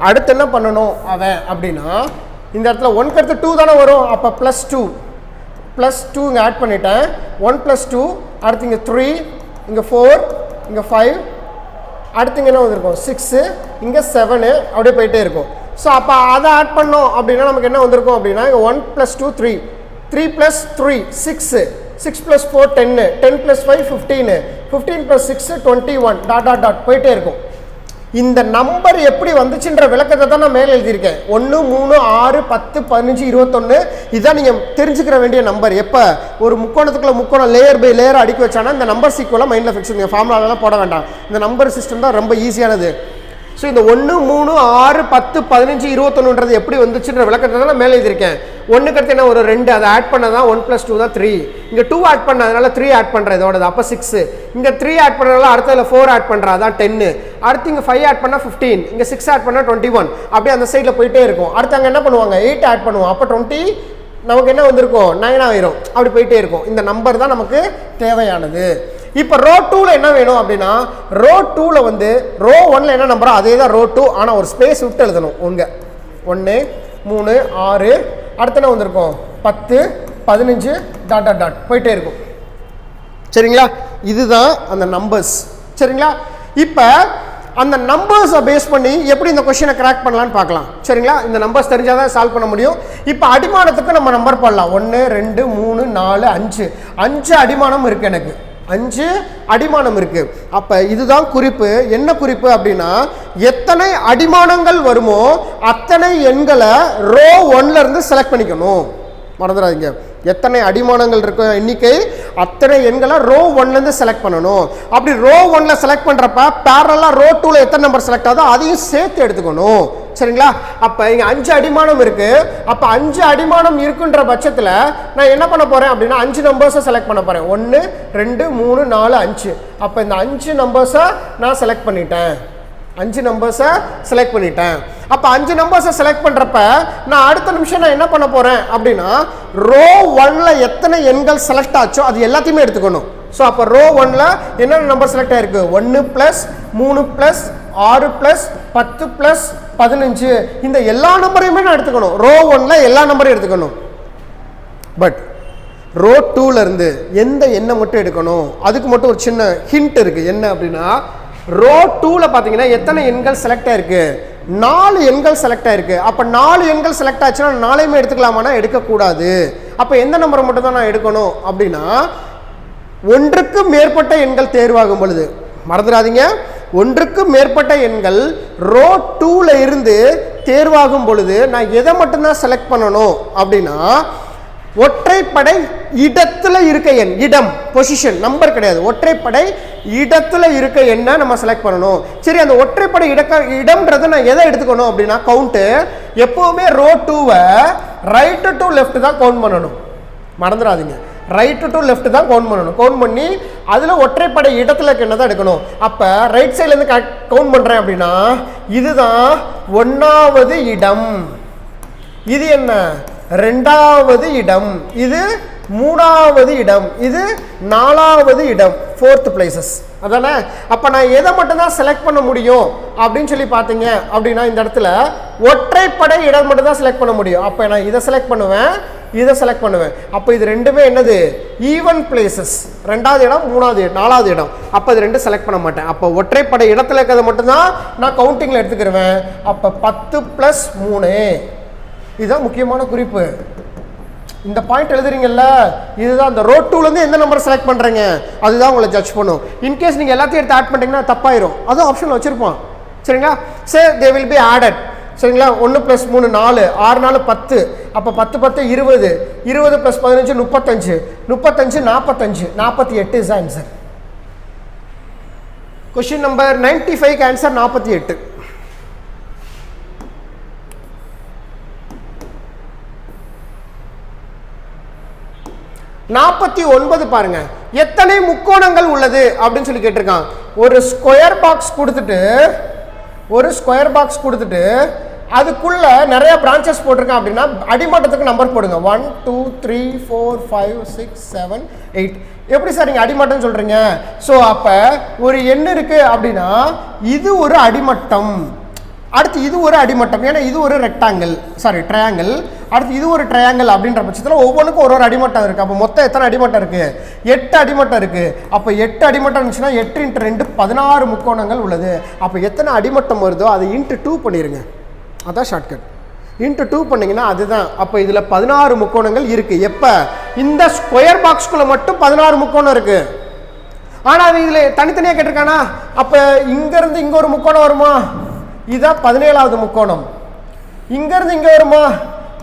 அடுத்து என்ன பண்ணணும் அவன் அப்படின்னா, இந்த இடத்துல 1க்கு அடுத்து 2 தானே வரும். அப்போ +2 இங்கே ஆட் பண்ணிட்டேன். 1 + 2, அடுத்து இங்கே 3, இங்கே 4, இங்கே 5, அடுத்து இங்கே என்ன வந்திருக்கும்? 6, இங்கே 7, அப்படியே போயிட்டே இருக்கும். ஸோ அப்போ அதை ஆட் பண்ணோம் அப்படின்னா நமக்கு என்ன வந்திருக்கும் அப்படின்னா, இங்கே 1 + 2 3, 3 + 3 6, 6 + 4 10, 10 + 5 15, 15 + 6 21, டாட் போயிட்டே இருக்கும். இந்த நம்பர் எப்படி வந்துச்சுன்ற விளக்கத்தை தான் நான் மேலே எழுதியிருக்கேன். 1 3 6 10 15 21. இதுதான் நீங்கள் தெரிஞ்சுக்கிற வேண்டிய நம்பர். எப்போ ஒரு முக்கோணத்துக்குள்ள முக்கோணம் லேயர் பை லேயர் அடுக்கி வச்சானா இந்த நம்பர் சீக்குவலாக மைண்டில் ஃபிக்ஸ் பண்ணுங்க. ஃபார்முலாலாம் போட வேண்டாம். இந்த நம்பர் சிஸ்டம் தான் ரொம்ப ஈஸியானது. ஸோ இந்த 1 3 6 10 15 21ன்றது எப்படி வந்துச்சுன்ற விளக்கத்தை தான் நான் மேலே எழுதியிருக்கேன். 1க்கு அடுத்து என்ன ஒரு 2, அதை ஆட் பண்ணதான் 1 + 2 தான் 3. இங்கே 2 ஆட் பண்ணதுனால 3 ஆட் பண்ணுறேன் இதோட, அப்போ 6. இங்கே 3 ஆட் பண்ணுறதுனால அடுத்ததில் 4 ஆட் பண்ணுறா, அதான் 10. அடுத்து இங்கே 5 ஆட் பண்ணால் 15, இங்கே 6 ஆட் பண்ணால் 21. அப்படியே அந்த சைடில் போயிட்டே இருக்கும். அடுத்து அங்கே என்ன பண்ணுவாங்க? 8 ஆட் பண்ணுவோம். அப்போ 20 நமக்கு என்ன வந்திருக்கும்? 9 ஆயிரும். அப்படி போயிட்டே இருக்கும். இந்த நம்பர் தான் நமக்கு தேவையானது. இப்போ ரோ 2ல என்ன வேணும் அப்படின்னா, ரோ 2ல வந்து ரோ 1ல என்ன நம்பரோ அதே தான் ரோ 2, ஆனால் ஒரு ஸ்பேஸ் விட்டு எழுதணும். 1 3 6, அடுத்து என்ன வந்திருக்கும்? 10 15 டாட் போயிட்டே இருக்கும். சரிங்களா? இதுதான் அந்த நம்பர்ஸ். சரிங்களா? இப்போ அந்த நம்பர்ஸை பேஸ் பண்ணி எப்படி இந்த கொஸ்டினை கிராக் பண்ணலான்னு பார்க்கலாம். சரிங்களா? இந்த நம்பர்ஸ் தெரிஞ்சால் தான் சால்வ் பண்ண முடியும். இப்போ அடிமானத்துக்கு நம்ம நம்பர் போடலாம். 1 2 3 4 5. 5 அடிமானம் இருக்குது. எனக்கு 5 அடிமானம் இருக்கு. அப்ப இதுதான் குறிப்பு. என்ன குறிப்பு அப்படின்னா, எத்தனை அடிமானங்கள் வருமோ அத்தனை எண்களை ரோ 1ல இருந்து செலக்ட் பண்ணிக்கணும். மறந்துடாதீங்க. எத்தனை அடிமானங்கள் இருக்க எண்ணிக்கை அத்தனை எண்களை ரோ 1ல இருந்து செலக்ட் பண்ணணும். அப்படி ரோ 1ல செலக்ட் பண்றப்ப பேரலா ரோ 2ல எத்தனை நம்பர் செலக்ட் ஆகுதோ அதையும் சேர்த்து எடுத்துக்கணும். சரிங்களா? அப்ப இங்க 5 அடிமானம் இருக்கு. அப்ப 5 அடிமானம் இருக்குன்ற பட்சத்துல நான் என்ன பண்ண போறேன் அப்படின்னா 5 நம்பர்ஸை செலக்ட் பண்ண போறேன். 1 2 3 4 5. அப்ப இந்த 5 நம்பர்ஸை நான் செலக்ட் பண்ணிட்டேன். 5 நம்பர்ஸை செலக்ட் பண்ணிட்டேன். அப்ப 5 நம்பர்ஸை செலக்ட் பண்றப்ப நான் அடுத்த நிமிஷம் நான் என்ன பண்ண போறேன் அப்படின்னா, ரோ 1ல எத்தனை எண்கள் செலக்ட் ஆச்சோ அது எல்லாத்தையுமே எடுத்துக்கணும். ஸோ அப்போ ரோ 1ல என்னென்ன நம்பர் செலக்ட் ஆயிருக்கு? 1 + 3 + 6 + 10 + 15. இந்த எல்லா நம்பரையுமே நான் எடுத்துக்கணும். ரோ 1ல எல்லா நம்பரையும் எடுத்துக்கணும். பட் ரோ 2ல இருந்து எந்த எண்ணை மட்டும் எடுக்கணும், அதுக்கு மட்டும் ஒரு சின்ன ஹிண்ட் இருக்கு. என்ன அப்படின்னா, ரோ 2ல பார்த்தீங்கன்னா எத்தனை எண்கள் செலக்ட் ஆயிருக்கு? 4 எண்கள் செலக்ட் ஆயிருக்கு. அப்போ 4 எண்கள் செலக்ட் ஆச்சுன்னா 4யுமே எடுத்துக்கலாமானா எடுக்கக்கூடாது. அப்போ எந்த நம்பரை மட்டும் தான் நான் எடுக்கணும் அப்படின்னா, ஒன்றுக்கு மேற்பட்ட எண்கள் தேர்வாகும் பொழுது, மறந்துடாதீங்க, ஒன்றுக்கு மேற்பட்ட எண்கள் ரோ 2ல இருந்து தேர்வாகும் பொழுது நான் எதை மட்டும்தான் செலக்ட் பண்ணணும் அப்படின்னா, ஒற்றைப்படை இடத்துல இருக்க எண், இடம், பொசிஷன், நம்பர் கிடையாது, ஒற்றைப்படை இடத்துல இருக்க எண்ணை நம்ம செலக்ட் பண்ணணும். சரி, அந்த ஒற்றைப்படை இடம்ன்றதை நான் எதை எடுத்துக்கணும் அப்படின்னா, கவுண்ட் எப்பவுமே ரோ 2வை ரைட் டு லெஃப்ட் தான் கவுண்ட் பண்ணணும். மறந்துடாதீங்க, ரைட் டு லெஃப்ட் தான் கவுண்ட் பண்ணணும். கவுண்ட் பண்ணி அதில் ஒற்றைப்படை இடத்துல இருக்க எண்ணை தான் எடுக்கணும். அப்போ ரைட் சைட்லேருந்து கவுண்ட் பண்ணுறேன் அப்படின்னா, இதுதான் 1வது இடம், இது என்ன 2வது இடம், இது 3வது இடம், இது 4வது இடம், 4th பிளேசஸ். அதானே? அப்போ நான் எதை மட்டும் தான் செலக்ட் பண்ண முடியும் அப்படின்னு சொல்லி பார்த்தீங்க அப்படின்னா, இந்த இடத்துல ஒற்றைப்படை இடம் மட்டும் தான் செலக்ட் பண்ண முடியும். அப்போ நான் இதை செலக்ட் பண்ணுவேன், இதை செலக்ட் பண்ணுவேன். அப்போ இது ரெண்டுமே என்னது? Even places. ரெண்டாவது இடம், மூணாவது இடம், நாலாவது இடம். அப்போ இது ரெண்டு செலக்ட் பண்ண மாட்டேன். அப்போ ஒற்றைப்படை இடத்துல இருக்கிறத மட்டும்தான் நான் கவுண்டிங்கில் எடுத்துக்கிடுவேன். அப்போ 10 + 3. இதுதான் முக்கியமான குறிப்பு. இந்த பாயிண்ட் எழுதுறீங்கல்ல, இதுதான் அந்த ரோ 2லேருந்து எந்த நம்பர் செலக்ட் பண்ணுறீங்க அதுதான் உங்களை ஜட்ஜ் பண்ணும். இன்கேஸ் நீங்கள் எல்லாத்தையும் எடுத்து ஆட் பண்ணிட்டீங்கன்னா தப்பாயிரும். அதுவும் ஆப்ஷனில் வச்சுருப்பான். சரிங்களா? சரி, தே வில் பி ஆடட். சரிங்களா? 1 + 3 4, 6 4 10. அப்போ 10 10 20, 20 + 15 35, 35 45, 48 is answer. Question number 95 answer 48. 49 பாருங்க, எத்தனை முக்கோணங்கள் உள்ளது அப்படின்னு சொல்லி கேட்டிருக்கான். ஒரு ஸ்கொயர் பாக்ஸ் கொடுத்துட்டு அதுக்குள்ள நிறைய பிரான்ச்சஸ் போட்டிருக்கான் அப்படின்னா அடிமட்டத்துக்கு நம்பர் போடுங்க. 1 2 3 4 5 6 7 8. எப்படி சார் நீங்க அடிமட்டம் சொல்றீங்க? ஸோ அப்ப ஒரு எண் இருக்கு அப்படின்னா இது ஒரு அடிமட்டம், அடுத்து இது ஒரு அடிமட்டம், ஏன்னா இது ஒரு ட்ரையாங்கிள், அடுத்து இது ஒரு ட்ரையாங்கிள் அப்படின்ற பட்சத்தில் ஒவ்வொன்றுக்கும் ஒரு அடிமட்டம் இருக்குது. அப்போ மொத்தம் எத்தனை அடிமட்டம் இருக்குது? 8 அடிமட்டம் இருக்குது. அப்போ 8 அடிமட்டம் இருந்துச்சுன்னா 8 × 2 16 முக்கோணங்கள் உள்ளது. அப்போ எத்தனை அடிமட்டம் வருதோ அதை × 2 பண்ணிடுங்க. அதான் ஷார்ட்கட். × 2 பண்ணிங்கன்னா அதுதான். அப்போ இதில் 16 முக்கோணங்கள் இருக்குது. எப்போ? இந்த ஸ்கொயர் பாக்ஸ்குள்ளே மட்டும் 16 முக்கோணம் இருக்குது. ஆனால் இதில் தனித்தனியாக கேட்டிருக்கானா? அப்போ இங்கேருந்து இங்கே ஒரு முக்கோணம் வருமா? இதுதான் 17வது முக்கோணம். இங்கேருந்து இங்கே வருமா?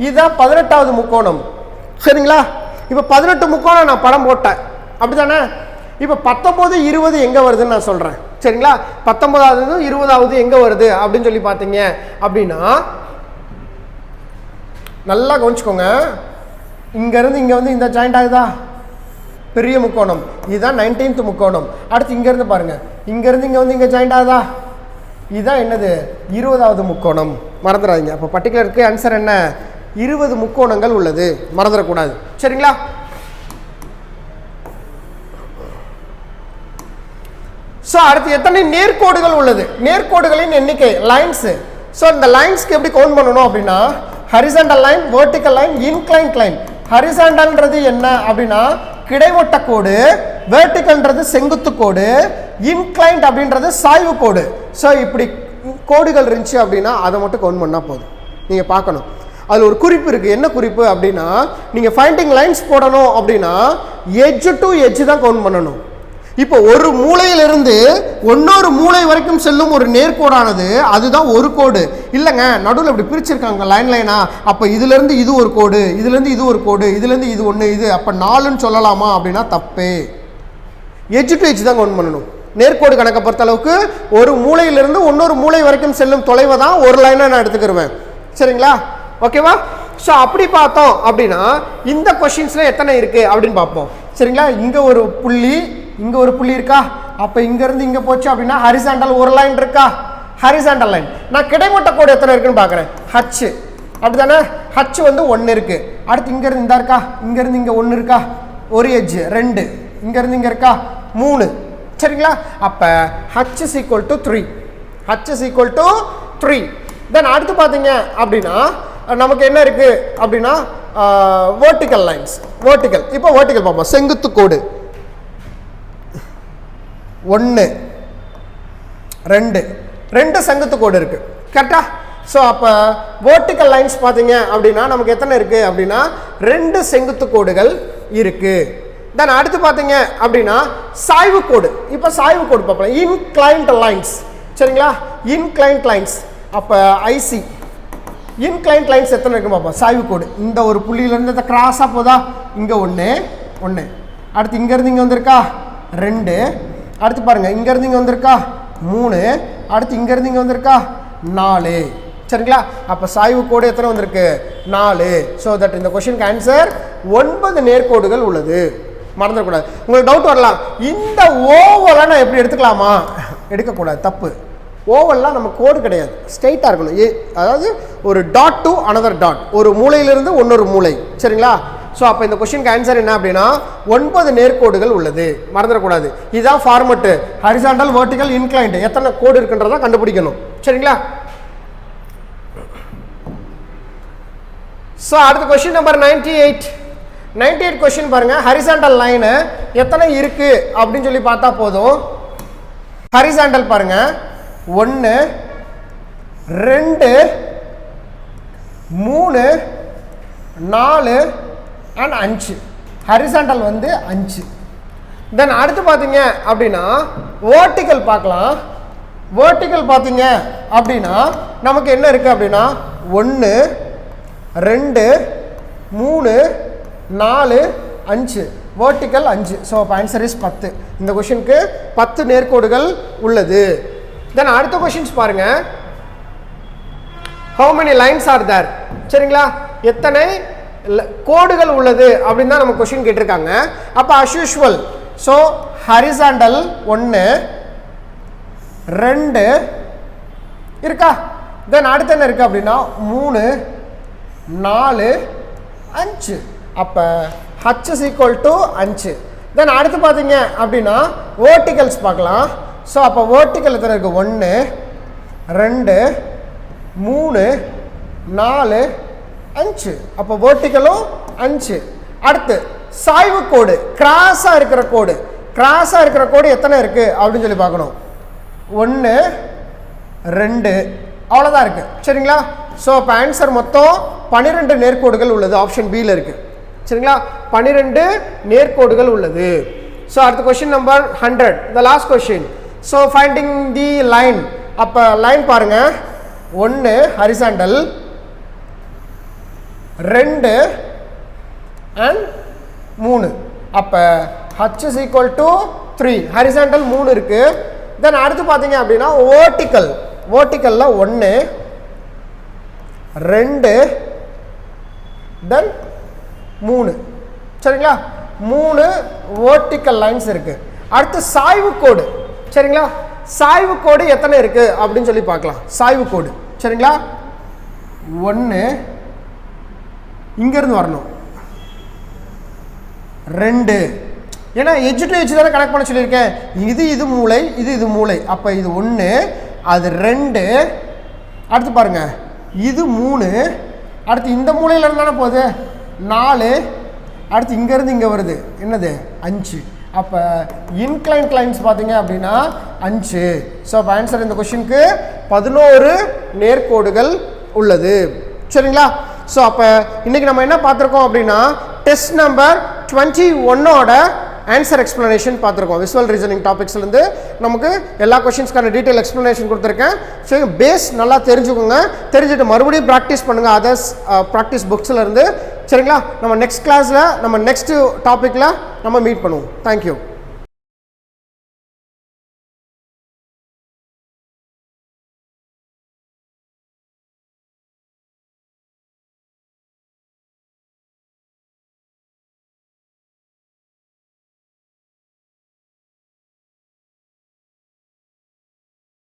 இதுதான் 18வது முக்கோணம். சரிங்களா? இப்போ 18 முக்கோணம் நான் படம் போட்டேன், அப்படி தானே? இப்போ 19 20 எங்கே வருதுன்னு நான் சொல்கிறேன். சரிங்களா? 19வது 20வது எங்கே வருது அப்படின்னு சொல்லி பார்த்தீங்க அப்படின்னா நல்லா கவனிச்சுக்கோங்க. இங்கேருந்து இங்கே வந்து இந்த ஜாயிண்ட் ஆகுதா? பெரிய முக்கோணம். இதுதான் 19th முக்கோணம். அடுத்து இங்கேருந்து பாருங்கள், இங்கேருந்து இங்கே வந்து இங்கே ஜாயிண்ட் ஆகுதா? இதுதான் என்னது? 20வது முக்கோணம். மறந்துடாதீங்க. அப்போ பர்டிகுலருக்கு ஆன்சர் என்ன? 20 முக்கோணங்கள் உள்ளது, மறந்துடக்கூடாது. சரிங்களா? ஸோ அடுத்து எத்தனை நேர்கோடுகள் உள்ளது? நேர்கோடுகளின் எண்ணிக்கை, லைன்ஸ். ஸோ இந்த லைன்ஸ்க்கு எப்படி கவுண்ட் பண்ணணும் அப்படின்னா horizontal line, vertical line, inclined line. ஹரிசாண்டல்ன்றது என்ன அப்படின்னா கிடைவட்ட கோடு, வெர்டிக்கல்ன்றது செங்குத்து கோடு, இன்க்ளைன்ட் அப்படின்றது சாய்வு கோடு. ஸோ இப்படி கோடுகள் இருந்துச்சு அப்படின்னா அதை மட்டும் கவுண்ட் பண்ணால் போதும். நீங்கள் பார்க்கணும், அதில் ஒரு குறிப்பு இருக்குது. என்ன குறிப்பு அப்படின்னா நீங்கள் ஃபைண்டிங் லைன்ஸ் போடணும் அப்படின்னா எட்ஜ் டு எட்ஜ் தான் கவுண்ட் பண்ணணும். இப்போ ஒரு மூலையிலிருந்து இன்னொரு மூளை வரைக்கும் செல்லும் ஒரு நேர்கோடானது அதுதான் ஒரு கோடு. இல்லைங்க, நடுவில் இப்படி பிரிச்சிருக்காங்க லைனா. அப்போ இதுலேருந்து இது ஒரு கோடு, இதுலேருந்து இது ஒரு கோடு, இதுலேருந்து இது ஒன்று, இது அப்போ 4ன்னு சொல்லலாமா அப்படின்னா தப்பே. எட்ஜ் டு எட்ஜ் தான் கவுண்ட் பண்ணணும். நேர்கோடு கணக்கை பொறுத்த அளவுக்கு ஒரு மூலையிலிருந்து இன்னொரு மூளை வரைக்கும் செல்லும் தொலைவை தான் ஒரு லைனாக நான் எடுத்துக்கிடுவேன். சரிங்களா? ஓகேவா? ஸோ அப்படி பார்த்தோம் அப்படின்னா இந்த கொஷின்ஸில் எத்தனை இருக்குது அப்படின்னு பார்ப்போம். சரிங்களா? இங்கே ஒரு புள்ளி, இங்கே ஒரு புள்ளி இருக்கா? அப்போ இங்கேருந்து இங்கே போச்சு அப்படின்னா ஹரிசாண்டல் ஒரு லைன் இருக்கா? Horizontal line. நான் கிடைமட்ட கோடு எத்தனை இருக்குன்னு பார்க்குறேன். ஹச், அப்படி தானே? ஹச் வந்து 1 இருக்குது. அடுத்து இங்கேருந்து இந்த இருக்கா? இங்கேருந்து இங்கே 1 இருக்கா? ஒரு எட்ஜ் 2, இங்கேருந்து இங்கே இருக்கா? 3. சரிங்களா? அப்போ H is equal to 3. H is equal to 3. தென் அடுத்து பார்த்தீங்க அப்படின்னா நமக்கு என்ன இருக்குது அப்படின்னா வெர்டிக்கல் லைன்ஸ். வெர்டிக்கல், இப்போ வெர்டிக்கல் பார்ப்போம். செங்குத்து கோடு 1 2, 2 செங்குத்து கோடு இருக்குது. கரெக்டா? ஸோ அப்போ வெர்டிக்கல் லைன்ஸ் பார்த்தீங்க அப்படின்னா நமக்கு எத்தனை இருக்குது அப்படின்னா 2 செங்குத்து கோடுகள் இருக்குது. தென் அடுத்து பார்த்தீங்க அப்படின்னா சாய்வு கோடு. இப்போ சாய்வு கோடு பார்ப்போம். Inclined lines. சரிங்களா? Inclined lines. அப்போ ஐசி இன்க்ளைன்ட் லைன்ஸ் எத்தனை இருக்குன்னு பார்ப்போம். சாய்வு கோடு இந்த ஒரு புள்ளியிலேருந்து இந்த கிராஸாக போதா? இங்கே 1, அடுத்து இங்கேருந்து இங்கே வந்திருக்கா? 2, அடுத்து பாருங்கள் இங்கேருந்து இங்கே வந்திருக்கா? 3, அடுத்து இங்கேருந்து இங்கே வந்திருக்கா? 4. சரிங்களா? அப்போ சாய்வு கோடு எத்தனை வந்திருக்கு? 4. ஸோ தட் இந்த கொஷனுக்கு ஆன்சர் 9 நேர்கோடுகள் உள்ளது. மறந்துடக்கூடாது. உங்களுக்கு டவுட் வரலாம், இந்த ஓவெல்லாம் நான் எப்படி எடுத்துக்கலாமா? எடுக்கக்கூடாது, தப்பு. ஓவல்லாம் நம்ம கோடு கிடையாது, ஸ்ட்ரெயிட்டாக இருக்கணும். அதாவது ஒரு டாட் டு அனதர் டாட், ஒரு மூலையிலிருந்து இன்னொரு மூளை. சரிங்களா? ஸோ அப்போ இந்த கொஸ்டினுக்கு ஆன்சர் என்ன அப்படின்னா 9 நேர்கோடுகள் உள்ளது. மறந்துடக்கூடாது. இதுதான் ஃபார்மெட்டு. ஹரிசாண்டல், வெர்டிக்கல், இன்க்ளைன்ட் எத்தனை கோடு இருக்குன்றதான் கண்டுபிடிக்கணும். சரிங்களா? ஸோ அடுத்த கொஸ்டின் நம்பர் 98 கொஸ்டின் பாருங்க. ஹரிசாண்டல் லைனு எத்தனை இருக்கு அப்படின்னு சொல்லி பார்த்தா போதும். ஹரிசாண்டல் பாருங்க 1 2 3 4 அண்ட் 5. ஹரிசாண்டல் வந்து 5. தென் அடுத்து பார்த்தீங்க அப்படின்னா வேர்ட்டிக்கல் பார்க்கலாம். வேர்ட்டிக்கல் பார்த்தீங்க அப்படின்னா நமக்கு என்ன இருக்குது அப்படின்னா 1 2 3 4 5 வேர்ட்டிக்கல் 5. ஸோ அப்போ ஆன்சர் இஸ் 10. இந்த கொஷினுக்கு 10 நேர்கோடுகள் உள்ளது. தென் அடுத்த கொஷின்ஸ் பாருங்க. how many lines are there? சரிங்களா, எத்தனை கோடுகள் உள்ளது அப்படின்னு தான் நம்ம கொஷின் கேட்டிருக்காங்க. அப்போ as usual, ஸோ ஹரிசாண்டல் 1 2 இருக்கா. தென் அடுத்து என்ன இருக்குது அப்படின்னா 3 4 5. அப்போ h is equal to 5. தென் அடுத்து பார்த்தீங்க அப்படின்னா வேர்ட்டிகல்ஸ் பார்க்கலாம். ஸோ அப்போ வேர்ட்டிக்கல் எத்தனை இருக்குது 1 2 3 4 5. அப்போ வேர்ட்டிக்கலும் 5. அடுத்து சாய்வு கோடு, கிராஸாக இருக்கிற கோடு, கிராஸாக இருக்கிற கோடு எத்தனை இருக்குது அப்படின்னு சொல்லி பார்க்கணும். 1 2 அவ்வளோதான் இருக்குது. சரிங்களா. ஸோ அப்போ ஆன்சர் மொத்தம் 12 நேர்கோடுகள் உள்ளது. ஆப்ஷன் பியில் இருக்குது. சரிங்களா, 12 நேர்கோடுகள் உள்ளது. ஸோ அடுத்த question number 100, the last question. So finding the line. அப்போ லைன் பாருங்கள். 1 ஹரிசாண்டல் 2 அண்ட் 3. அப்போ h is equal to 3. Horizontal 3 இருக்குது. தென் அடுத்து பார்த்தீங்க அப்படின்னா வேர்ட்டிக்கல். வேர்ட்டிக்கலில் 1 2 தென் 3. சரிங்களா, 3 வேர்ட்டிக்கல் லைன்ஸ் இருக்குது. அடுத்து சாய்வு கோடு. சரிங்களா, சாய்வு கோடு எத்தனை இருக்குது அப்படின்னு சொல்லி பார்க்கலாம். சாய்வு கோடு சரிங்களா, 1 இங்கேருந்து வரணும் 2. ஏன்னா எஜ் டு எஜ் தானே கனெக்ட் பண்ண சொல்லியிருக்கேன். இது மூளை, இது மூளை. அப்போ இது 1 அது 2. அடுத்து பாருங்கள் இது 3. அடுத்து இந்த மூலையில் தானே போகுது 4. அடுத்து இங்கேருந்து இங்கே வருது என்னது 5. அப்போ இன்க்ளைன்ட் லைன்ஸ் பார்த்தீங்க அப்படின்னா 5. ஸோ அப்போ ஆன்சர் இந்த கொஷினுக்கு 11 நேர்கோடுகள் உள்ளது. சரிங்களா. ஸோ அப்போ இன்றைக்கி நம்ம என்ன பார்த்துருக்கோம் அப்படின்னா டெஸ்ட் நம்பர் 21ஓட ஆன்சர் எக்ஸ்ப்ளனேஷன் பார்த்துருக்கோம். விசுவல் ரீசனிங் டாபிக்ஸ்லேருந்து நமக்கு எல்லா கொஷின்ஸ்க்கான டீட்டெயில் எக்ஸ்ப்ளனேஷன் கொடுத்துருக்கேன். ஸோ பேஸ் நல்லா தெரிஞ்சுக்கோங்க. தெரிஞ்சுட்டு மறுபடியும் ப்ராக்டிஸ் பண்ணுங்கள் அதர்ஸ் ப்ராக்டிஸ் புக்ஸ்லேருந்து. சரிங்களா, நம்ம நெக்ஸ்ட் கிளாஸில் நம்ம நெக்ஸ்ட்டு டாப்பிக்கில் நம்ம மீட் பண்ணுவோம். தேங்க்யூ.